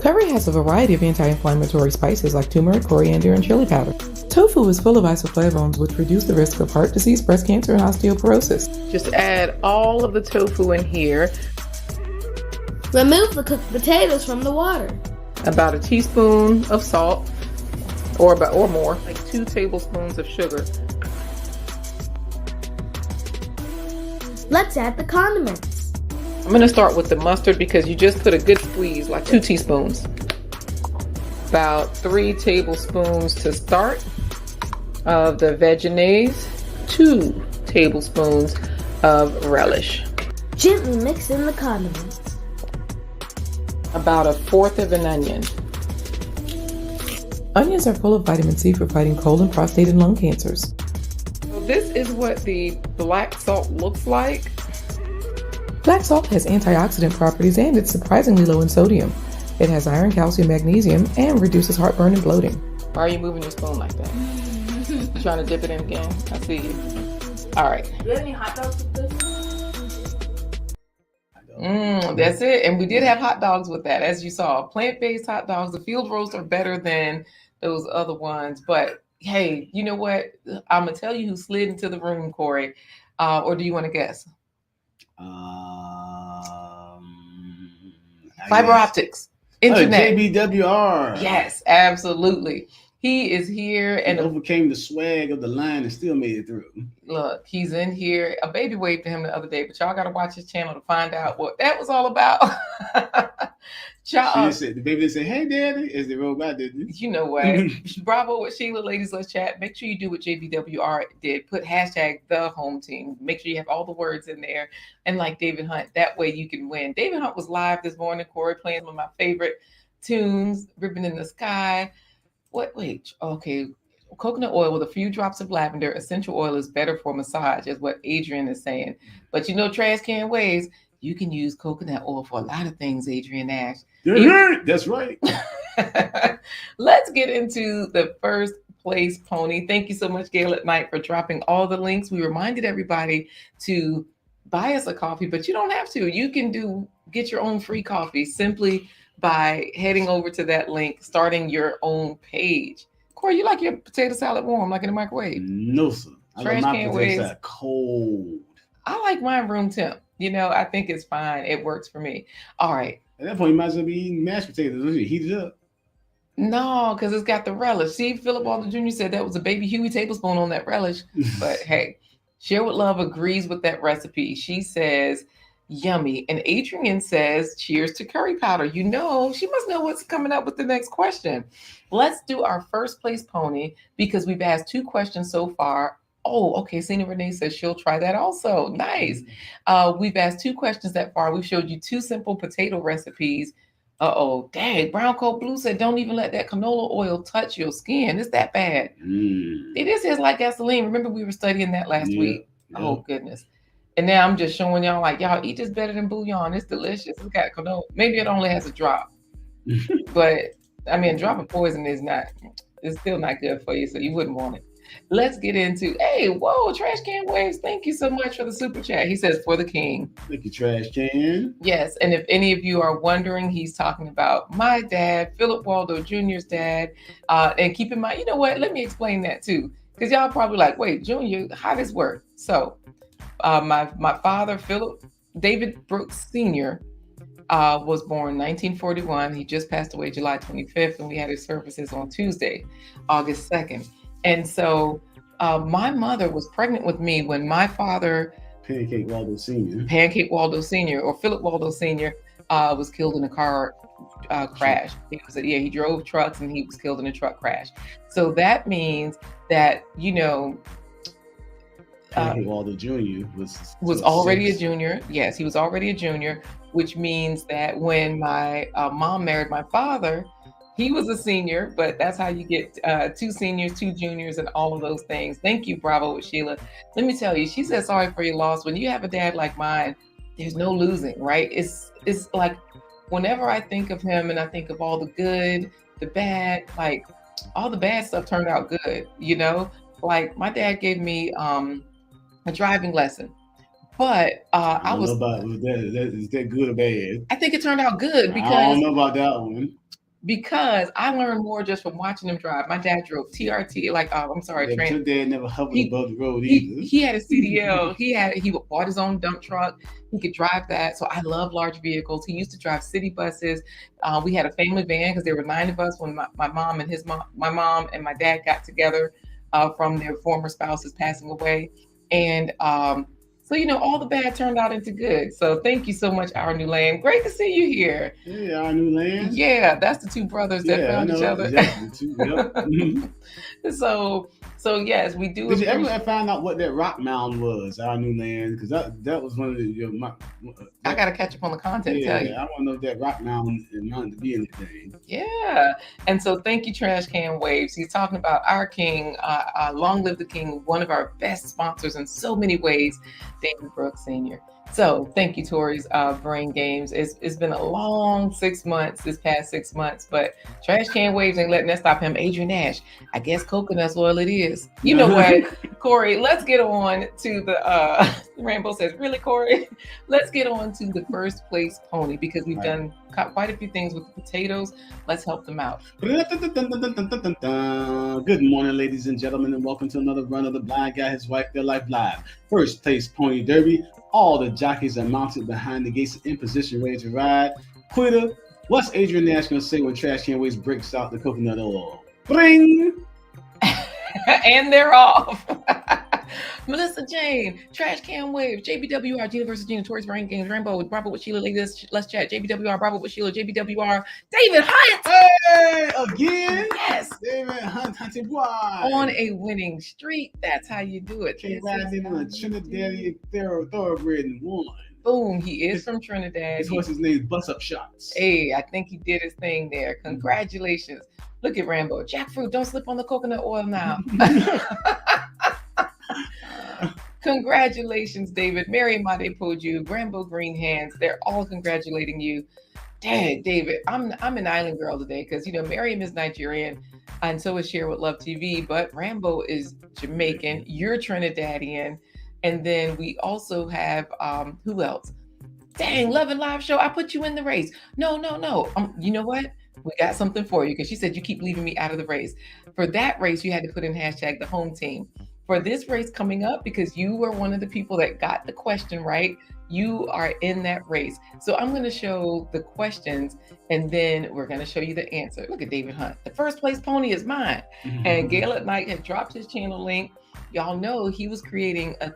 Curry has a variety of anti-inflammatory spices like turmeric, coriander, and chili powder. Tofu is full of isoflavones, which reduce the risk of heart disease, breast cancer, and osteoporosis. Just add all of the tofu in here. Remove the cooked potatoes from the water. About a teaspoon of salt, or more, like 2 tablespoons of sugar. Let's add the condiments. I'm going to start with the mustard because you just put a good squeeze, like 2 teaspoons. About 3 tablespoons to start of the veggies, 2 tablespoons of relish. Gently mix in the condiments. About 1/4 of an onion. Onions are full of vitamin C for fighting colon, prostate, and lung cancers. So this is what the black salt looks like. Black salt has antioxidant properties and it's surprisingly low in sodium. It has iron, calcium, magnesium, and reduces heartburn and bloating. Why are you moving your spoon like that? You trying to dip it in again? I see you. All right. Do you have any hot dogs with this? That's it. And we did have hot dogs with that, as you saw. Plant-based hot dogs. The field roast are better than those other ones. But hey, you know what? I'm going to tell you who slid into the room, Corey. Or do you want to guess? Fiber optics. Internet. JBWR. Yes, absolutely. He is here and overcame the swag of the line and still made it through. Look, he's in here. A baby waved to him the other day, but y'all got to watch his channel to find out what that was all about. She said, the baby didn't say, "Hey, Daddy," as they rolled by, didn't it? You know what? Bravo with Sheila, ladies. Let's chat. Make sure you do what JBWR did. Put hashtag the home team. Make sure you have all the words in there. And like David Hunt, that way you can win. David Hunt was live this morning. Corey playing one of my favorite tunes, "Ribbon in the Sky." Wait. Okay. Coconut oil with a few drops of lavender. Essential oil is better for massage, is what Adrian is saying. But you know, trash can ways. You can use coconut oil for a lot of things, Adrian Ash. That's right. Let's get into the first place pony. Thank you so much, Gail at Night, for dropping all the links. We reminded everybody to buy us a coffee, but you don't have to. You can get your own free coffee simply by heading over to that link, starting your own page. Corey, you like your potato salad warm, like in the microwave? No, sir. I Trash like my can potato ways. salad cold. I like mine room temp. You know, I think it's fine. It works for me. All right. At that point, you might as well be eating mashed potatoes. Heat it up. No, because it's got the relish. See, Philip Walter Jr. said that was a baby Huey tablespoon on that relish. But hey, Share with Love agrees with that recipe. She says, yummy. And Adrian says, cheers to curry powder. You know, she must know what's coming up with the next question. Let's do our first place pony because we've asked 2 questions so far. Oh, okay. Cena Renee says she'll try that also. Nice. We've asked 2 questions that far. We've showed you 2 simple potato recipes. Dang. Brown Coat Blue said, don't even let that canola oil touch your skin. It's that bad. It is like gasoline. Remember, we were studying that last week. Yeah. Oh, goodness. And now I'm just showing y'all, like, y'all eat this better than bouillon. It's delicious. It's got canola. Maybe it only has a drop. But, I mean, a drop of poison it's still not good for you, so you wouldn't want it. Let's get into, Trash Can Waves. Thank you so much for the super chat. He says, for the king. Thank you, Trash Can. Yes, and if any of you are wondering, he's talking about my dad, Philip Waldo Jr.'s dad. And keep in mind, you know what? Let me explain that too. Because y'all probably like, wait, Junior, how does this work? So my father, Philip David Brooks Sr., was born 1941. He just passed away July 25th, and we had his services on Tuesday, August 2nd. And so my mother was pregnant with me when my father, Pancake Waldo Sr., or Philip Waldo Sr., was killed in a car crash. He drove trucks and he was killed in a truck crash. So that means that, Pancake Waldo Jr. was already a junior. Yes, he was already a junior, which means that when my mom married my father, he was a senior, but that's how you get 2 seniors, 2 juniors, and all of those things. Thank you, Bravo with Sheila. Let me tell you, she said, sorry for your loss. When you have a dad like mine, there's no losing, right? It's like whenever I think of him and I think of all the good, the bad, like all the bad stuff turned out good, Like my dad gave me a driving lesson. But I was about is that good or bad? I think it turned out good because I don't know about that one. Because I learned more just from watching him drive. My dad drove TRT, Your dad never hovered above the road either. He had a CDL. He bought his own dump truck. He could drive that. So I love large vehicles. He used to drive city buses. We had a family van because there were 9 of us when my mom and my mom and my dad got together from their former spouses passing away. And so, all the bad turned out into good. So thank you so much, Our New Land. Great to see you here. Hey, Our New Land. Yeah, that's the 2 brothers that found each other. Exactly. So yes, we do. Did you ever find out what that rock mound was, Our New Land? Because that was one of the. I got to catch up on the content. Tell you. I want to know if that rock mound is not to be anything. Yeah, and so thank you, Trash Can Waves. He's talking about our king, long live the king, one of our best sponsors in so many ways, David Brooks Sr. So thank you, Tori's Brain Games. It's been a long 6 months, this past 6 months, but Trash Can Waves ain't letting that stop him. Adrian Ash, I guess coconut oil it is. You know what, Corey, let's get on to the, Rainbow says, really, Corey? Let's get on to the first place pony because we've done quite a few things with the potatoes. Let's help them out. Good morning, ladies and gentlemen, and welcome to another run of the Blind Guy, His Wife, Their Life Live. First place pony derby. All the jockeys are mounted behind the gates in position, ready to ride. LaQuita, what's Adrian Nash going to say when Trash Can Waste breaks out the coconut oil? Bring! And they're off. Melissa Jane, Trash Can Wave, JBWR, Gina versus Gina, Tori's Brain Games, Rainbow, Bravo with Sheila, ladies, let's chat. JBWR, Bravo with Sheila, JBWR, David Hunt. Hey, again. Yes. David Hunt, Hunting Boy. On a winning streak. That's how you do it. Came right in a Trinidadian thoroughbred and won. Boom, he is from Trinidad. His horse's name is Bust Up Shots. Hey, I think he did his thing there. Congratulations. Look at Rambo. Jackfruit, don't slip on the coconut oil now. Congratulations, David. Mary Made Poju, Rambo Green Hands. They're all congratulating you. Dang, David, I'm an island girl today because, you know, Miriam is Nigerian and so is Share with Love TV, but Rambo is Jamaican. You're Trinidadian. And then we also have, who else? Dang, Love and Live Show. I put you in the race. No. You know what? We got something for you because she said you keep leaving me out of the race. For that race, you had to put in hashtag the home team. For this race coming up, because you were one of the people that got the question right, you are in that race. So I'm going to show the questions and then we're going to show you the answer. Look at David Hunt. The first place pony is mine. And Gale at Night had dropped his channel link. Y'all know he was creating a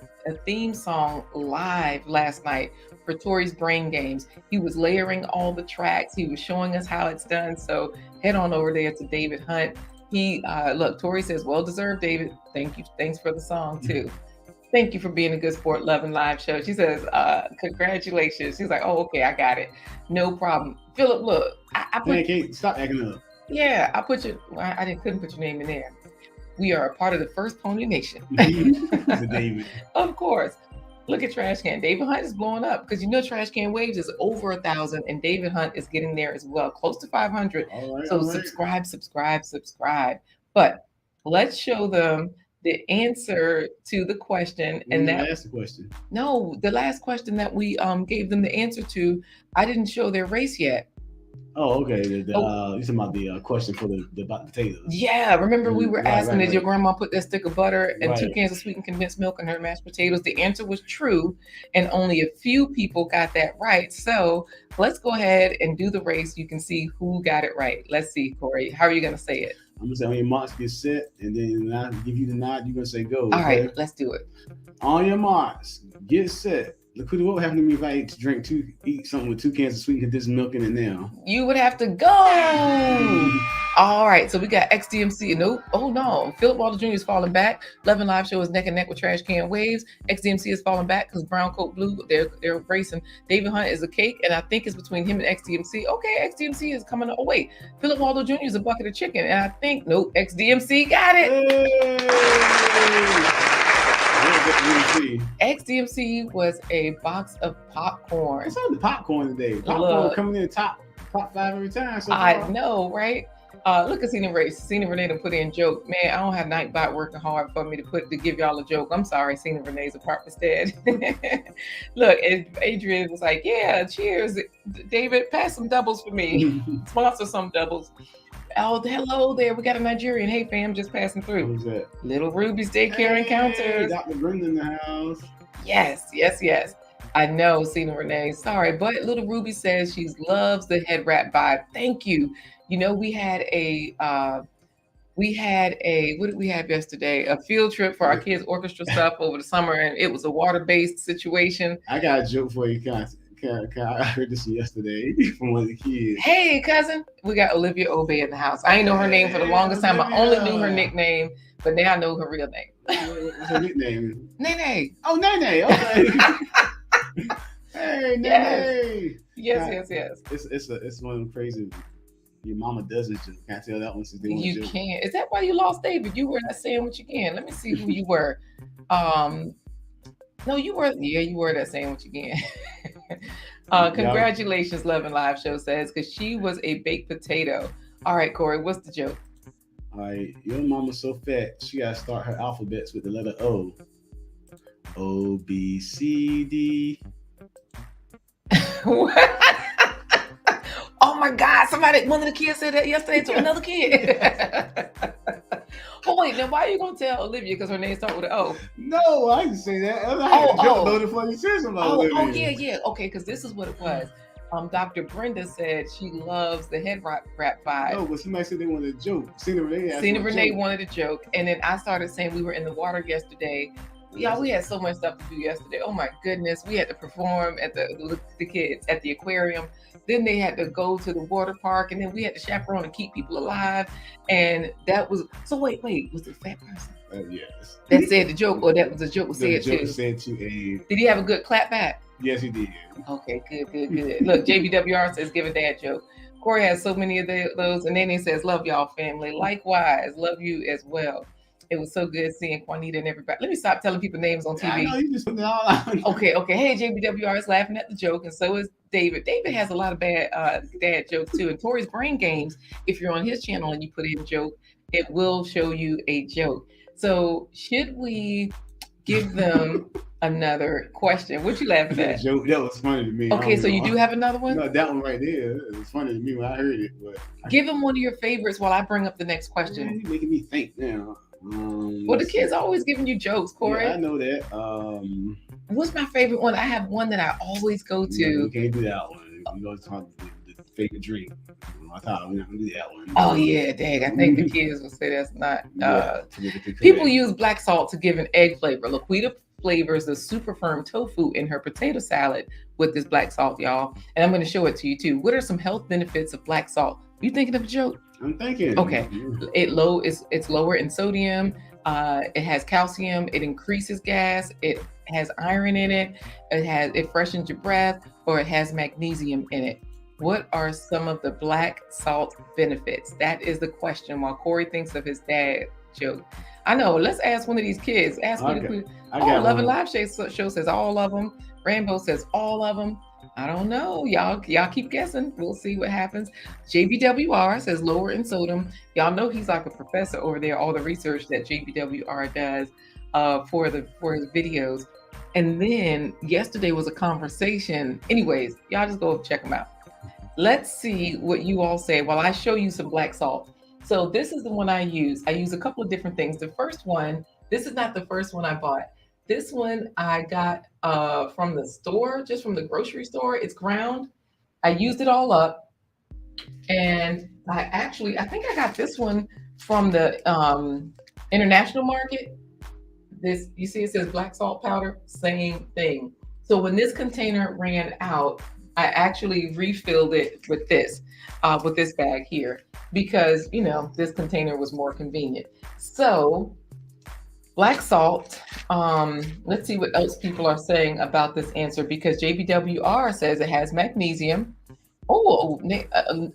theme song live last night for Tori's Brain Games. He was layering all the tracks. He was showing us how it's done. So head on over there to David Hunt. He, look, Tori says, well deserved, David. Thank you. Thanks for the song too. Thank you for being a good sport, Love and Live Show. She says, congratulations. She's like, oh, okay, I got it. No problem. Philip, look, I put, Kate, stop acting up. yeah, I put your, couldn't put your name in there. We are a part of the First Pony Nation. David. Of course. Look at Trash Can. David Hunt is blowing up because you know Trash Can Waves is over 1,000 and David Hunt is getting there as well, close to 500. So subscribe. But let's show them the answer to the question. And that asked the question. No, the last question that we gave them the answer to, I didn't show their race yet. Oh, okay. You're talking about the question for the potatoes. Yeah, remember we were asking, did your right. grandma put that stick of butter and 2 cans of sweetened condensed milk in her mashed potatoes? The answer was true, and only a few people got that right. So let's go ahead and do the race. You can see who got it right. Let's see, Corey. How are you going to say it? I'm going to say on your marks, get set, and then I give you the nod. You're going to say go. All right, let's do it. On your marks, get set. LaQuita, what would happen to me if I eat something with 2 cans of sweetened condensed milk in it now? You would have to go. All right, so we got XDMC. Nope. Oh no. Philip Walter Jr. is falling back. Love and Live Show is neck and neck with Trash Can Waves. XDMC is falling back because Brown Coat Blue, they're racing. David Hunt is a cake, and I think it's between him and XDMC. Okay, XDMC is coming up. Oh wait, Philip Walter Jr. is a bucket of chicken, and I think nope, XDMC got it. Hey! XDMC was a box of popcorn. What's on the popcorn today? Popcorn coming in top 5 every time. So I know, right? Look at Cena Race. Cena Renee to put in joke. Man, I don't have Nightbot working hard for me to give y'all a joke. I'm sorry, Cena Renee's a part instead. Look, Adrian was like, yeah, cheers. David, pass some doubles for me. Sponsor some doubles. Oh, hello there. We got a Nigerian. Hey, fam, just passing through. Who's that? Little Ruby's Daycare Encounters. Dr. Brenda in the house. Yes. I know, Cena Renee. Sorry, but Little Ruby says she loves the head wrap vibe. Thank you. You know, we had a what did we have yesterday? A field trip for our kids' orchestra stuff over the summer, and it was a water-based situation. I got a joke for you, I heard this yesterday from one of the kids. Hey, cousin. We got Olivia Obey in the house. I didn't know her name for the longest time. I only knew her nickname, but now I know her real name. What's her nickname? Nene. Oh, Nene. Okay. Hey, Nene. Yes. It's one of them crazy. Your mama does it. You can't tell that one since they want You can't. Is that why you lost David? You were not saying what you can. Let me see who you were. No, you were. Yeah, you were that saying what you can. Congratulations, Love and Live Show says, because she was a baked potato. All right, Corey, what's the joke? All right, your mama's so fat, she got to start her alphabets with the letter O. O, B, C, D. Oh my God, one of the kids said that yesterday to another kid. Oh wait, now why are you gonna tell Olivia because her name starts with an O? No, I didn't say that. I had a joke though before you said something about Olivia. Yeah. Okay, because this is what it was. Dr. Brenda said she loves the head wrap vibe. No, but somebody said they wanted a joke. Cena Renee wanted a joke, and then I started saying we were in the water yesterday Y'all, we had so much stuff to do yesterday. Oh my goodness. We had to perform at the kids at the aquarium. Then they had to go to the water park, and then we had to chaperone and keep people alive. And that was so wait, was it a fat person? Yes. That said the joke, or that was a joke was said The joke too? said to a. Did he have a good clap back? Yes, he did. Okay, good. Look, JBWR says give a dad joke. Corey has so many of those, and then he says, love y'all family. Likewise, love you as well. It was so good seeing Juanita and everybody. Let me stop telling people names on TV. I know, you just putting it all out. Okay. Hey, JBWR is laughing at the joke, and so is David. David has a lot of bad dad jokes too. And Tori's Brain Games, if you're on his channel and you put in a joke, it will show you a joke. So should we give them another question? What you laughing at? Joke, that was funny to me. Okay, so you do have another one? No, that one right there. It was funny to me when I heard it. But give them one of your favorites while I bring up the next question. Man, you're making me think now. Well, the kids are always giving you jokes, Corey. Yeah, I know that. What's my favorite one? I have one that I always go to. You can't do that one. You know, it's hard the favorite drink. I thought we're not gonna do that one. Oh yeah, dang! I think the kids will say that's not. People use black salt to give an egg flavor. LaQuita flavors the super firm tofu in her potato salad with this black salt, y'all. And I'm going to show it to you too. What are some health benefits of black salt? You thinking of a joke? I'm thinking. Okay, it's lower in sodium. It has calcium. It increases gas. It has iron in it. It freshens your breath, or it has magnesium in it. What are some of the black salt benefits? That is the question while Corey thinks of his dad joke. I know. Let's ask one of these kids. Ask me. Love and Live show says all of them. Rainbow says all of them. I don't know. Y'all keep guessing. We'll see what happens. JBWR says lower in sodium. Y'all know he's like a professor over there. All the research that JBWR does for his videos. And then yesterday was a conversation. Anyways, y'all just go check them out. Let's see what you all say while I show you some black salt. So this is the one I use. I use a couple of different things. The first one, this is not the first one I bought. This one I got from the store, just from the grocery store. It's ground. I used it all up. And I think I got this one from the international market. This, you see it says black salt powder, same thing. So when this container ran out, I actually refilled it with this bag here because, this container was more convenient. So black salt, let's see what else people are saying about this answer, because JBWR says it has magnesium. Oh,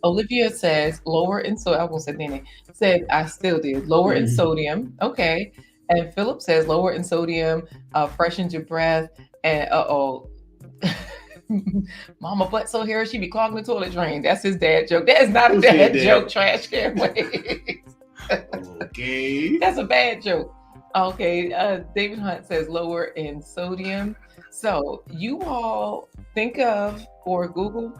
Olivia says lower in sodium. I won't say Nene. Said I still did. Lower in sodium. Okay. And Philip says lower in sodium, freshens your breath. And Mama butt so hairy she be clogging the toilet drain. That's his dad joke. That is not a dad joke, trash can waste. Okay. That's a bad joke. Okay, David Hunt says lower in sodium. So you all think of or Google,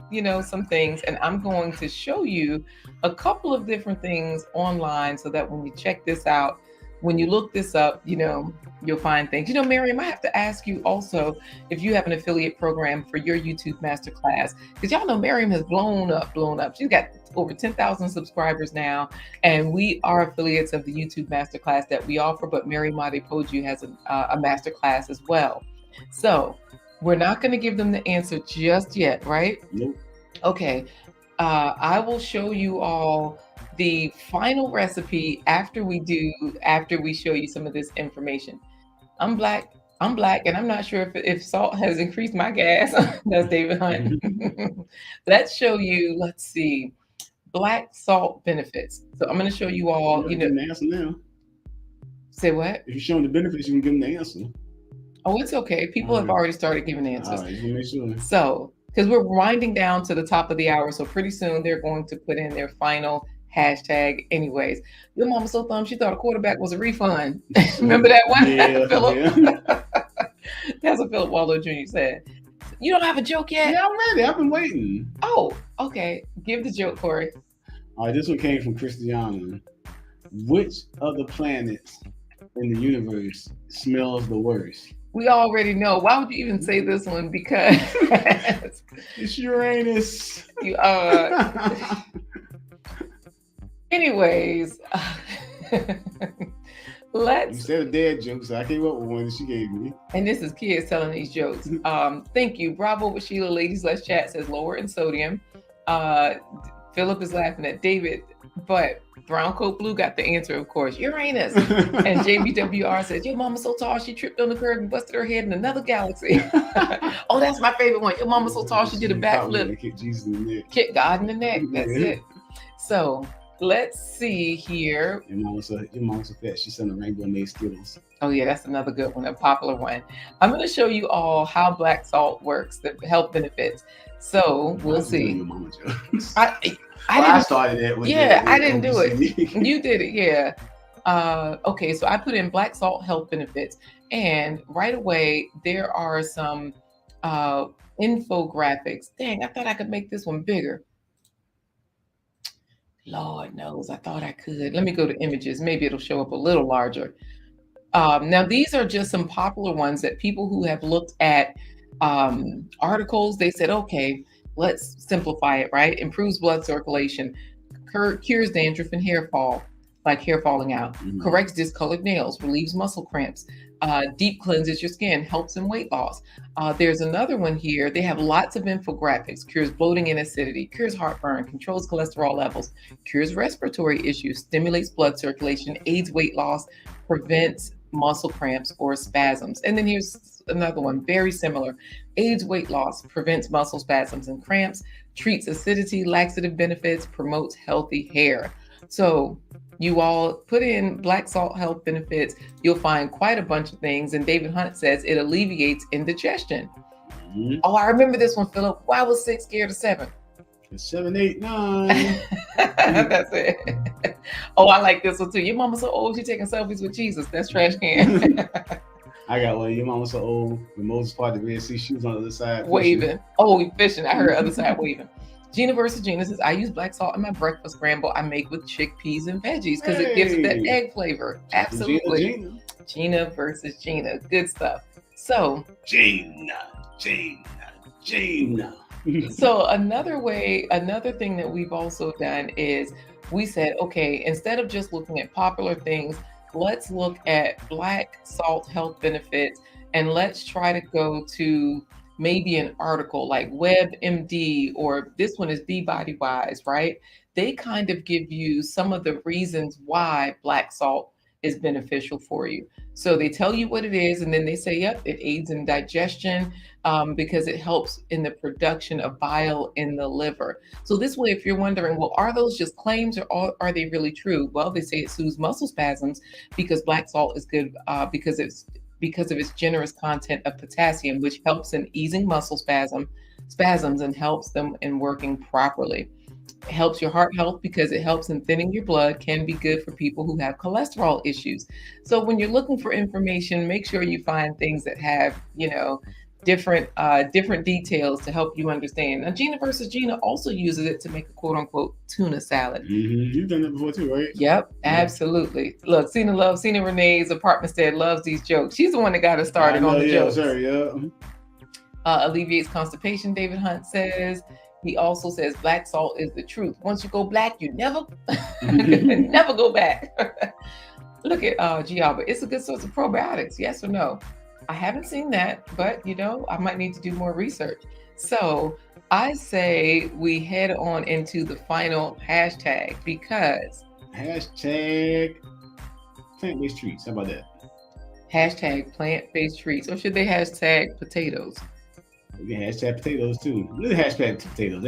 some things, and I'm going to show you a couple of different things online so that when you check this out, when you look this up, you'll find things. Miriam, I have to ask you also if you have an affiliate program for your YouTube masterclass, because y'all know Miriam has blown up. She's got over 10,000 subscribers now, and we are affiliates of the YouTube masterclass that we offer, but Miriam Adepoju has a masterclass as well. So we're not going to give them the answer just yet, right? Nope. Okay. I will show you all the final recipe after we show you some of this information. I'm black, and I'm not sure if salt has increased my gas. That's David Hunt. Let's show you, let's see, black salt benefits. So I'm going to show you all, The answer now. Say what? If you're showing the benefits, you can give them the answer. Oh, it's okay. People have already started giving answers. All right, you make sure. So, because we're winding down to the top of the hour, so pretty soon they're going to put in their final hashtag anyways. Your mama so thumb, she thought a quarterback was a refund. Remember that one? Yeah, Philip? Yeah. That's what Philip Waldo Jr. said. You don't have a joke yet? Yeah, I'm ready. I've been waiting. Oh, okay. Give the joke, Corey. All right, this one came from Christiana. Which of the planets in the universe smells the worst? We already know. Why would you even say this one? Because it's Uranus. Anyways, You said a dad joke, so I came up with one that she gave me. And this is kids telling these jokes. Thank you. Bravo with Sheila. Ladies, let's chat says lower in sodium. Philip is laughing at David, but Brown Coat Blue got the answer, of course. Uranus. And JBWR says, your mama's so tall, she tripped on the curb and busted her head in another galaxy. Oh, that's my favorite one. Your mama's so tall, she did a backflip. Kick Jesus in the neck. Kick God in the neck. That's it. So let's see here. Your mama's so fat, she's selling rainbow made Skittles. Oh yeah, that's another good one, a popular one. I'm going to show you all how black salt works, the health benefits. So we'll see. Your mama jokes. I started that. I didn't do it. You did it, yeah. Okay, so I put in black salt health benefits, and right away there are some infographics. Dang, I thought I could make this one bigger. Lord knows, I thought I could. Let me go to images. Maybe it'll show up a little larger. Now, these are just some popular ones that people who have looked at articles, they said, okay, let's simplify it, right? Improves blood circulation, cures dandruff and hair fall, like hair falling out, corrects discolored nails, relieves muscle cramps, deep cleanses your skin, helps in weight loss. There's another one here. They have lots of infographics, cures bloating and acidity, cures heartburn, controls cholesterol levels, cures respiratory issues, stimulates blood circulation, aids weight loss, prevents muscle cramps or spasms. And then here's another one, very similar. Aids weight loss, prevents muscle spasms and cramps, treats acidity, laxative benefits, promotes healthy hair. So you all put in black salt health benefits, you'll find quite a bunch of things. And David Hunt says it alleviates indigestion. Oh, I remember this one, Philip. Why was 6 scared of 7? 7, 8, 9. That's it. Oh, I like this one too. Your mama's so old, she's taking selfies with Jesus. That's trash can. I got one. Your mama's so old. The Moses part of the Red Sea, she was on the other side. Waving. Oh, fishing. I heard other side waving. Gina versus Gina says, I use black salt in my breakfast scramble I make with chickpeas and veggies because it gives it that egg flavor. Absolutely. Gina versus Gina. Good stuff. So Gina. So another thing that we've also done is we said, okay, instead of just looking at popular things, let's look at black salt health benefits, and let's try to go to maybe an article like WebMD, or this one is Be-Body Wise, right? They kind of give you some of the reasons why black salt is beneficial for you. So they tell you what it is, and then they say, yep, it aids in digestion because it helps in the production of bile in the liver. So this way, if you're wondering, well, are those just claims or are they really true? Well, they say it soothes muscle spasms because black salt is good because of its generous content of potassium, which helps in easing muscle spasms and helps them in working properly. It helps your heart health because it helps in thinning your blood, can be good for people who have cholesterol issues. So when you're looking for information, make sure you find things that have, different details to help you understand. Now, Gina versus Gina also uses it to make a quote unquote tuna salad. You've done that before too, right? Yep, absolutely. Look, Cena Renee's apartment loves these jokes. She's the one that got us started on the jokes. Sorry, yeah. Alleviates constipation, David Hunt says. He also says black salt is the truth. Once you go black, you never go back. Look at G. Albert. It's a good source of probiotics, yes or no? I haven't seen that, but I might need to do more research. So I say we head on into the final hashtag because hashtag plant-based treats. How about that? Hashtag plant-based treats. Or should they hashtag potatoes? We can hashtag potatoes too. Let's hashtag potatoes.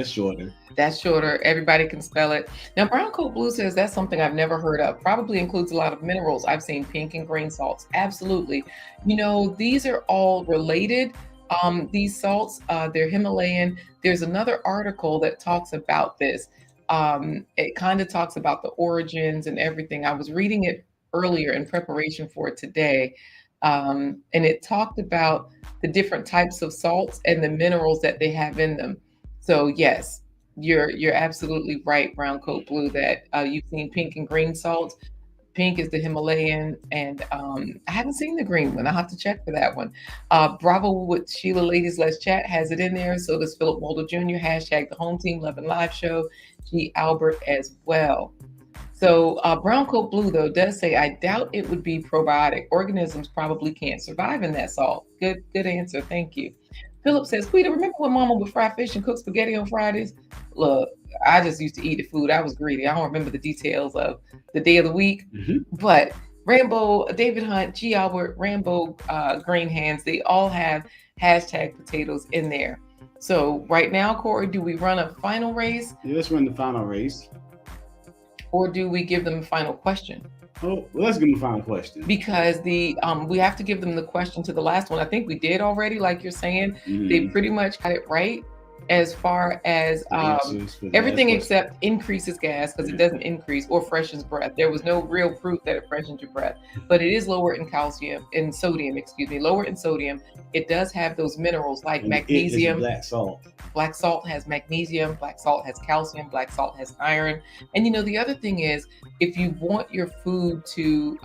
That's shorter. Everybody can spell it. Now, Brown Coat Blue says that's something I've never heard of. Probably includes a lot of minerals. I've seen pink and green salts. Absolutely. These are all related. These salts, they're Himalayan. There's another article that talks about this. It kind of talks about the origins and everything. I was reading it earlier in preparation for today. And it talked about the different types of salts and the minerals that they have in them. So yes, you're absolutely right, Brown Coat Blue, that you've seen pink and green salts. Pink is the Himalayan, and I haven't seen the green one. I'll have to check for that one. Bravo with Sheila Ladies Let's Chat has it in there. So does Philip Mulder Jr. Hashtag the Home Team Love and Live Show. G. Albert as well. So brown coat blue though does say, I doubt it would be probiotic. Organisms probably can't survive in that salt. Good answer. Thank you. Philip says, Quita, remember when Mama would fry fish and cook spaghetti on Fridays? Look, I just used to eat the food. I was greedy. I don't remember the details of the day of the week, but Rainbow, David Hunt, G. Albert, Rainbow, Green Hands, they all have hashtag potatoes in there. So right now, Corey, do we run a final race? Yeah, let's run the final race. Or do we give them a final question? Oh, well, let's give them a final question. Because we have to give them the question to the last one. I think we did already, like you're saying. They pretty much got it right as far as everything except increases gas, because it doesn't increase, or freshens breath. There was no real proof that it freshens your breath, but it is lower in sodium, lower in sodium. It does have those minerals like magnesium. Black salt. Black salt has magnesium, black salt has calcium, black salt has iron. And the other thing is, if you want your food to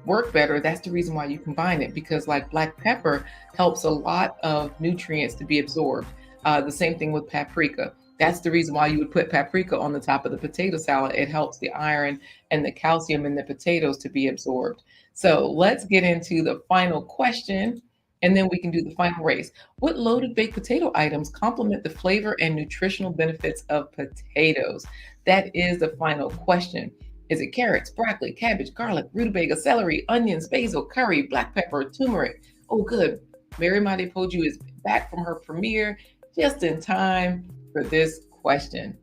work better, that's the reason why you combine it, because like black pepper helps a lot of nutrients to be absorbed. The same thing with paprika. That's the reason why you would put paprika on the top of the potato salad. It helps the iron and the calcium in the potatoes to be absorbed. So let's get into the final question, and then we can do the final race. What loaded baked potato items complement the flavor and nutritional benefits of potatoes? That is the final question. Is it carrots, broccoli, cabbage, garlic, rutabaga, celery, onions, basil, curry, black pepper, turmeric? Oh, good. Mary Madepoju is back from her premiere just in time for this question.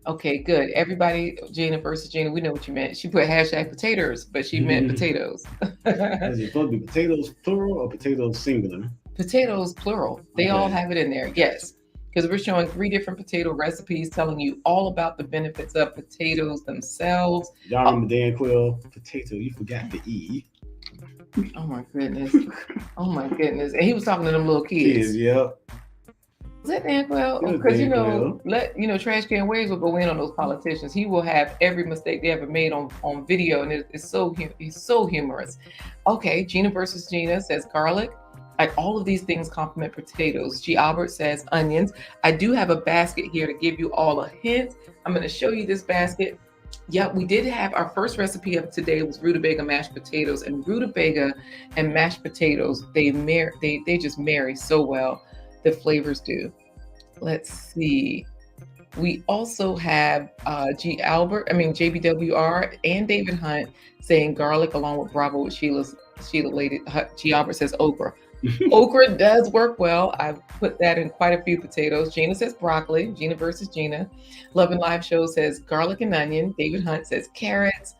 Okay, good. Everybody, Gina versus Gina, we know what you meant. She put hashtag potatoes, but she meant potatoes. Is it supposed to be potatoes plural or potatoes singular? Potatoes plural. They all have it in there, yes. Because we're showing 3 different potato recipes, telling you all about the benefits of potatoes themselves. Y'all remember Dan Quill, potato, you forgot the E. Oh my goodness. Oh my goodness. And he was talking to them little kids. Yep. Was that Dan Quill? Because Trash Can Waves will go in on those politicians. He will have every mistake they ever made on video, and he's so humorous. Okay, Gina versus Gina says garlic. Like all of these things complement potatoes. G. Albert says onions. I do have a basket here to give you all a hint. I'm going to show you this basket. Yeah, we did have our first recipe of today was rutabaga mashed potatoes, and rutabaga and mashed potatoes, they just marry so well. The flavors do. Let's see. We also have JBWR and David Hunt saying garlic along with Bravo with Sheila Lady. G. Albert says okra. Okra does work well. I've put that in quite a few potatoes. Gina says broccoli. Gina versus Gina. Love and Live Show says garlic and onion. David Hunt says carrots.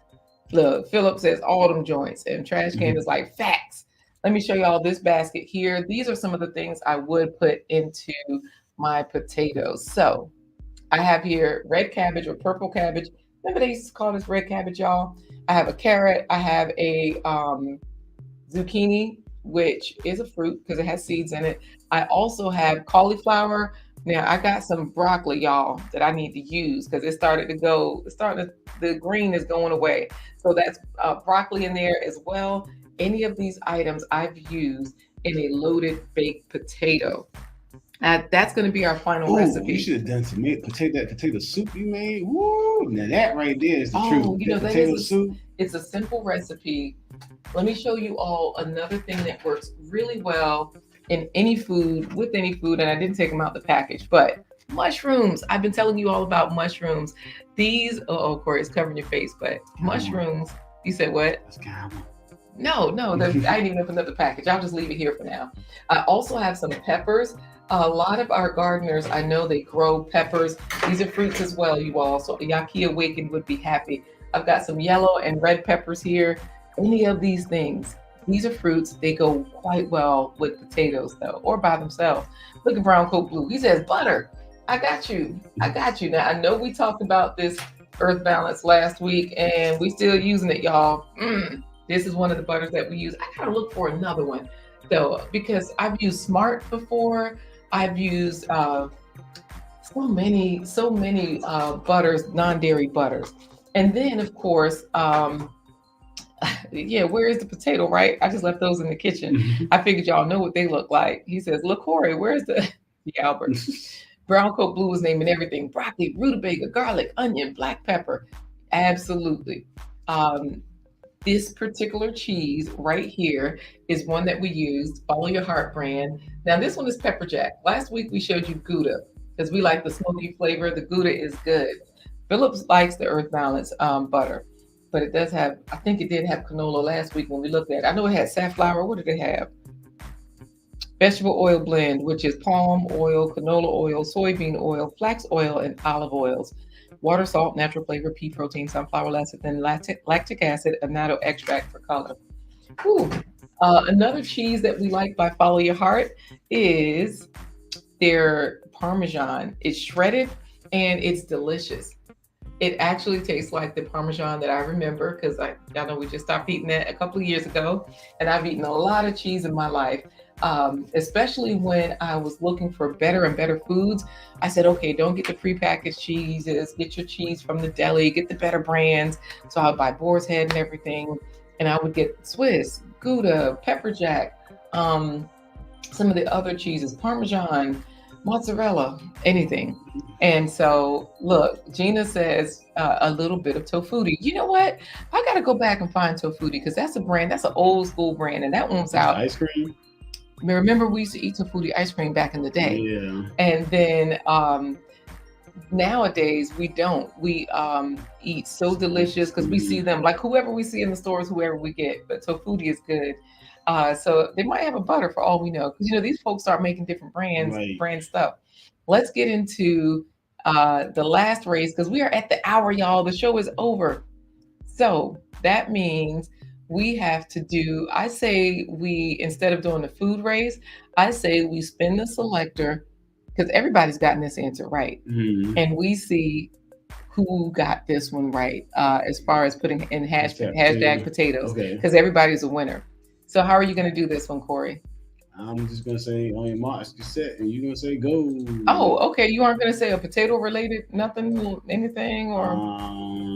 Look, Philip says all them joints. And Trash Can is like facts. Let me show y'all this basket here. These are some of the things I would put into my potatoes. So I have here red cabbage or purple cabbage. Remember they used to call this red cabbage, y'all? I have a carrot. I have a zucchini, which is a fruit because it has seeds in it. I also have cauliflower. Now I got some broccoli, y'all, that I need to use because the green is going away. So that's broccoli in there as well. Any of these items I've used in a loaded baked potato. That's going to be our final recipe. You should have done some potato soup you made. Woo! Now that right there is the truth. Potato soup. It's a simple recipe. Let me show you all another thing that works really well in any food, with any food, and I didn't take them out the package, but mushrooms. I've been telling you all about mushrooms. These, Corey, it's covering your face, but mushrooms. You said what? That's kind of. No, I didn't even open up the package. I'll just leave it here for now. I also have some peppers. A lot of our gardeners, I know they grow peppers. These are fruits as well, you all. So Yaki Awakened would be happy. I've got some yellow and red peppers here. Any of these things, these are fruits. They go quite well with potatoes though, or by themselves. Look at Brown Coat Blue. He says butter. I got you. Now, I know we talked about this Earth Balance last week and we still using it, y'all. This is one of the butters that we use. I gotta look for another one though, because I've used Smart before. I've used so many butters, non-dairy butters. And then of course, where is the potato, right? I just left those in the kitchen. I figured y'all know what they look like. He says, look, Corey, where's the Albert? Brown Coat Blue is naming everything. Broccoli, rutabaga, garlic, onion, black pepper. Absolutely. Um, this particular cheese right here is one that we used, Follow Your Heart brand. Now, this one is pepper jack. Last week we showed you Gouda because we like the smoky flavor. The Gouda is good. Phillips likes the Earth Balance butter, but it does have, I think it did have canola last week when we looked at it. I know it had safflower. What did it have? Vegetable oil blend, which is palm oil, canola oil, soybean oil, flax oil, and olive oils. Water, salt, natural flavor, pea protein, sunflower lecithin, lactic acid, annatto extract for color. Ooh. Another cheese that we like by Follow Your Heart is their Parmesan. It's shredded and it's delicious. It actually tastes like the Parmesan that I remember because I know we just stopped eating that a couple of years ago, and I've eaten a lot of cheese in my life. Especially when I was looking for better and better foods, I said, okay, don't get the prepackaged cheeses, get your cheese from the deli, get the better brands. So I would buy Boar's Head and everything, and I would get Swiss, Gouda, pepper jack, some of the other cheeses, Parmesan, mozzarella, anything. And so, look, Gina says a little bit of tofuti. You know what? I got to go back and find tofuti because that's a brand, that's an old school brand, and that one's out. Ice cream. Remember, we used to eat tofuti ice cream back in the day. Yeah. And then nowadays we don't. We eat so delicious because we see them like whoever we see in the stores, whoever we get. But tofuti is good. So they might have a butter for all we know because these folks start making different brands, Right. brand stuff. Let's get into the last race because we are at the hour, y'all. The show is over. So that means we have to do, I say we, instead of doing the food race, I say we spin the selector because everybody's gotten this answer right. Mhm. And we see who got this one right as far as putting in hashtag potatoes Okay. because everybody's a winner. So how are you going to do this one, Corey? I'm just gonna say on your marks, get set, and you're gonna say go. Oh, okay. You aren't going to say a potato related, nothing, anything, or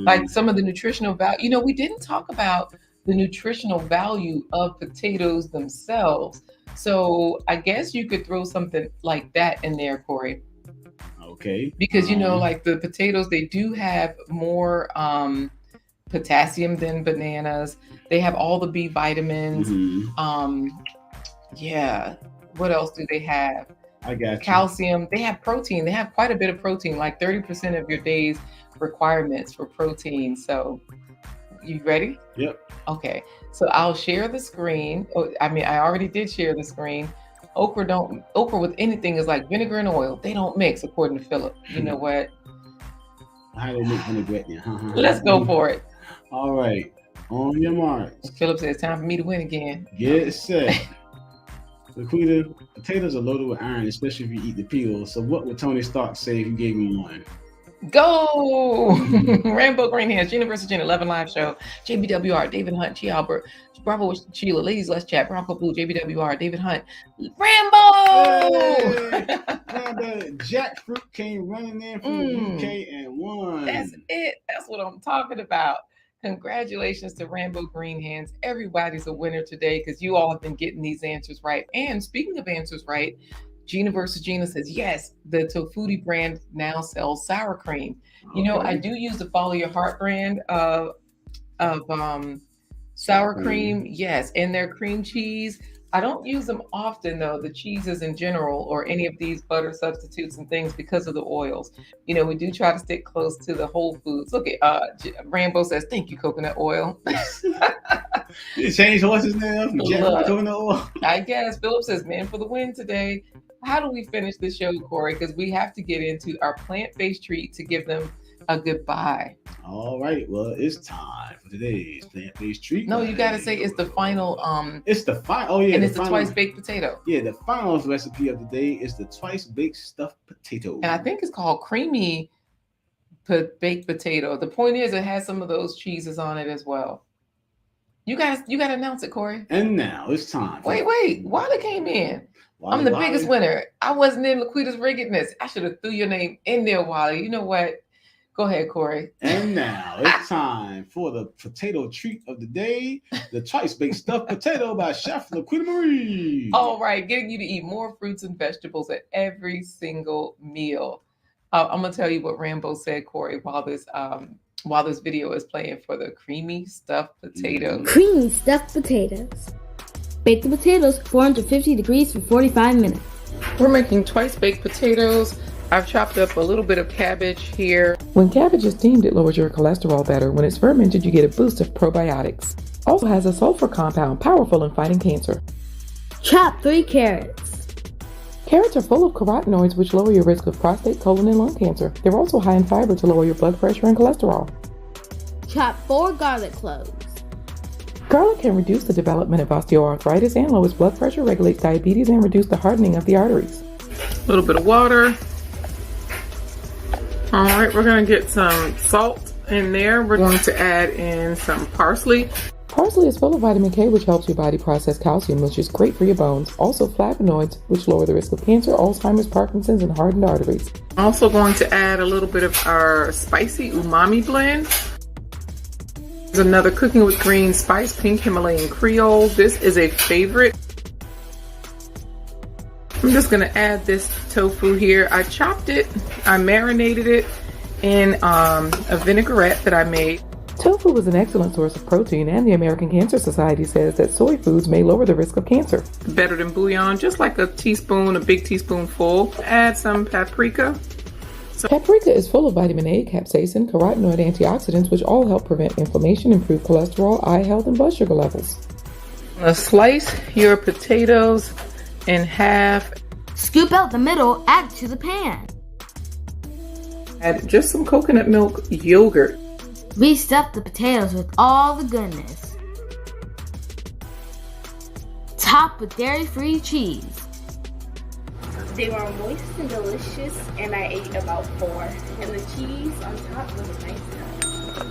like some of the nutritional value. We didn't talk about the nutritional value of potatoes themselves. So I guess you could throw something like that in there, Corey. Okay. Because like the potatoes, they do have more potassium than bananas. They have all the B vitamins. Mhm. Yeah. What else do they have? I got you. Calcium. They have protein. They have quite a bit of protein, like 30% of your day's requirements for protein. So you ready? Yep. Okay. So I'll share the screen. I already did share the screen. Okra with anything is like vinegar and oil. They don't mix, according to Philip. You know what? How do they make vinaigrette now? Let's go for it. All right. On your marks. Philip says, time for me to win again. Get set. LaQuita, potatoes are loaded with iron, especially if you eat the peel. So what would Tony Stark say if you gave him one? Go! Rainbow Green Hands, Gina vs. Gina, 11 Live Show, JBWR, David Hunt, Chi Albert, Bravo with Sheila, Ladies Let's Chat, Bronco Blue, JBWR, David Hunt, Rambo! The jackfruit came running in from the UK and won. That's it. That's what I'm talking about. Congratulations to Rainbow Green Hands. Everybody's a winner today because you all have been getting these answers right. And speaking of answers right, Gina versus Gina says, yes, the Tofuti brand now sells sour cream. I do use the Follow Your Heart brand of sour cream. Yes, and their cream cheese. I don't use them often, though, the cheeses in general or any of these butter substitutes and things because of the oils. We do try to stick close to the whole foods. Look at Rambo says, thank you, coconut oil. You changed horses now from jackfruit to coconut oil? I guess. Philip says, man for the win today. How do we finish the show, Corey? Because we have to get into our plant-based treat to give them a goodbye. All right. Well, it's time for today's plant-based treat. No, you got to say it's the final. It's the final. Oh, yeah. And it's the twice baked potato. Yeah, the final recipe of the day is the twice baked stuffed potato. And I think it's called creamy baked potato. The point is, it has some of those cheeses on it as well. You got to announce it, Corey. And now it's time. Wait. Wally came in. I'm the biggest winner. I wasn't in LaQuita's riggedness. I should have threw your name in there, Wally. You know what? Go ahead, Corey. And now it's time for the potato treat of the day, the twice baked stuffed potato by Chef LaQuita Marie. All right, getting you to eat more fruits and vegetables at every single meal. I'm gonna tell you what Rambo said, Corey, while this while this video is playing for the creamy stuffed potatoes. Creamy stuffed potatoes. Bake the potatoes 450 degrees for 45 minutes. We're making twice baked potatoes. I've chopped up a little bit of cabbage here. When cabbage is steamed, it lowers your cholesterol better. When it's fermented, you get a boost of probiotics. Also has a sulfur compound powerful in fighting cancer. Chop 3 carrots. Carrots are full of carotenoids, which lower your risk of prostate, colon, and lung cancer. They're also high in fiber to lower your blood pressure and cholesterol. Chop 4 garlic cloves. Garlic can reduce the development of osteoarthritis and lowers blood pressure, regulates diabetes, and reduce the hardening of the arteries. A little bit of water. All right, we're going to get some salt in there. We're going to add in some parsley. Parsley is full of vitamin K, which helps your body process calcium, which is great for your bones. Also flavonoids, which lower the risk of cancer, Alzheimer's, Parkinson's, and hardened arteries. I'm also going to add a little bit of our spicy umami blend. There's another cooking with green spice, pink Himalayan Creole. This is a favorite. I'm just going to add this tofu here. I chopped it, I marinated it in a vinaigrette that I made. Tofu is an excellent source of protein, and the American Cancer Society says that soy foods may lower the risk of cancer. Better than bouillon, just like a teaspoon, a big teaspoonful. Add some paprika. Paprika is full of vitamin A, capsaicin, carotenoid antioxidants, which all help prevent inflammation, improve cholesterol, eye health, and blood sugar levels. Slice your potatoes in half. Scoop out the middle, add to the pan. Add just some coconut milk yogurt. Restuff the potatoes with all the goodness. Top with dairy-free cheese. They were moist and delicious, and I ate about 4. And the cheese on top was a nice touch.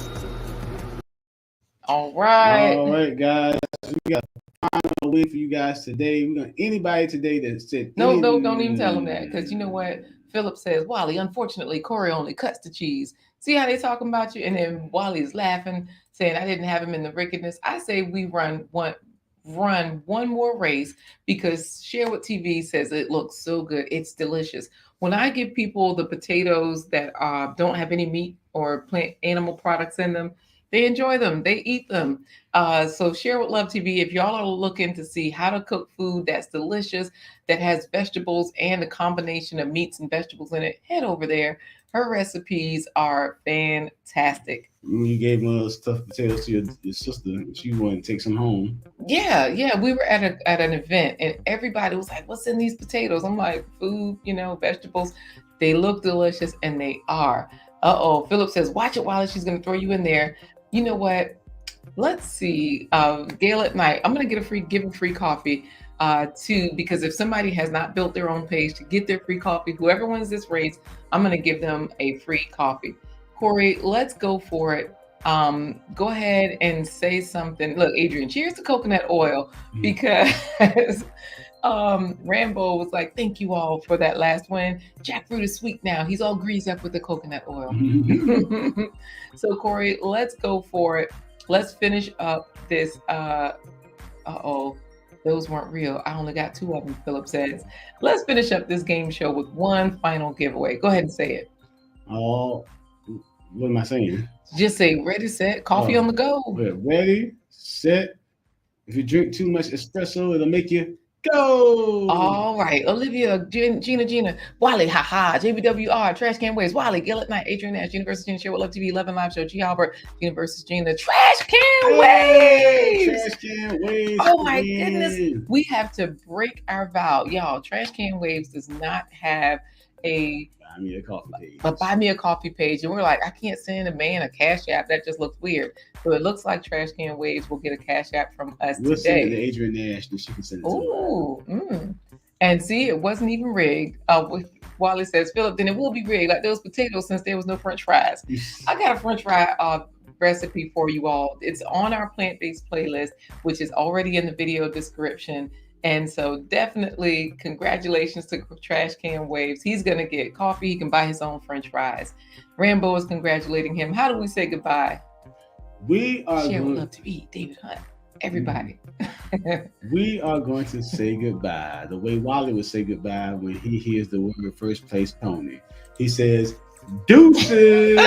All right, guys. We got a final win for you guys today. We're gonna anybody today that said no, don't even tell them that, because you know what? Philip says, Wally, unfortunately, Corey only cuts the cheese. See how they talking about you? And then Wally's laughing, saying I didn't have him in the wickedness. I say we run one more race, because Share What TV says it looks so good. It's delicious. When I give people the potatoes that don't have any meat or plant animal products in them, they enjoy them. They eat them. So Share What Love TV, if y'all are looking to see how to cook food that's delicious, that has vegetables and a combination of meats and vegetables in it, head over there. Her recipes are fantastic. When you gave stuffed potatoes to your sister, she wanted to take some home. Yeah. We were at an event, and everybody was like, "What's in these potatoes?" I'm like, "Food, vegetables. They look delicious, and they are." Philip says, "Watch it, Wally. She's gonna throw you in there." You know what? Let's see. Gail at Night. I'm gonna give a free coffee. Because if somebody has not built their own page to get their free coffee, whoever wins this race, I'm going to give them a free coffee. Corey, let's go for it. Go ahead and say something. Look, Adrian, cheers to coconut oil, because Rambo was like, thank you all for that last win. Jackfruit is sweet now. He's all greased up with the coconut oil. So Corey, let's go for it. Let's finish up this. Those weren't real. I only got 2 of them, Philip says. Let's finish up this game show with one final giveaway. Go ahead and say it. What am I saying? Just say ready, set, coffee on the go. Ready, set. If you drink too much espresso, it'll make you go. All right. Olivia, Gina, Wally, haha, JBWR, Trash Can Waves, Wally, Gill at Night, Adrian Nash, Universe Gina, Share What Love TV, 11 Live Show, G. Albert, Universe Gina, Trash Can Waves. Trash Can Waves. Oh my goodness. We have to break our vow. Y'all, Trash Can Waves does not have a buy me a coffee page. And we're like, I can't send a man a cash app. That just looks weird. So it looks like Trash Can Waves will get a cash app from us today. Send it to Adrian Nash, and she can send it to her. And see, it wasn't even rigged. Wally says, Philip, then it will be rigged like those potatoes, since there was no French fries. I got a French fry recipe for you all. It's on our plant-based playlist, which is already in the video description. And so definitely congratulations to Trash Can Waves. He's going to get coffee. He can buy his own French fries. Rambo is congratulating him. How do we say goodbye? We are Share What Love to eat, David Hunt. Everybody. We are going to say goodbye the way Wally would say goodbye when he hears the word first place pony. He says, deuces.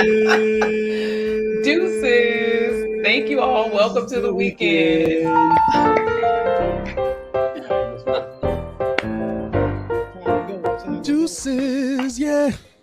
Deuces. Thank you all. Welcome to the weekend.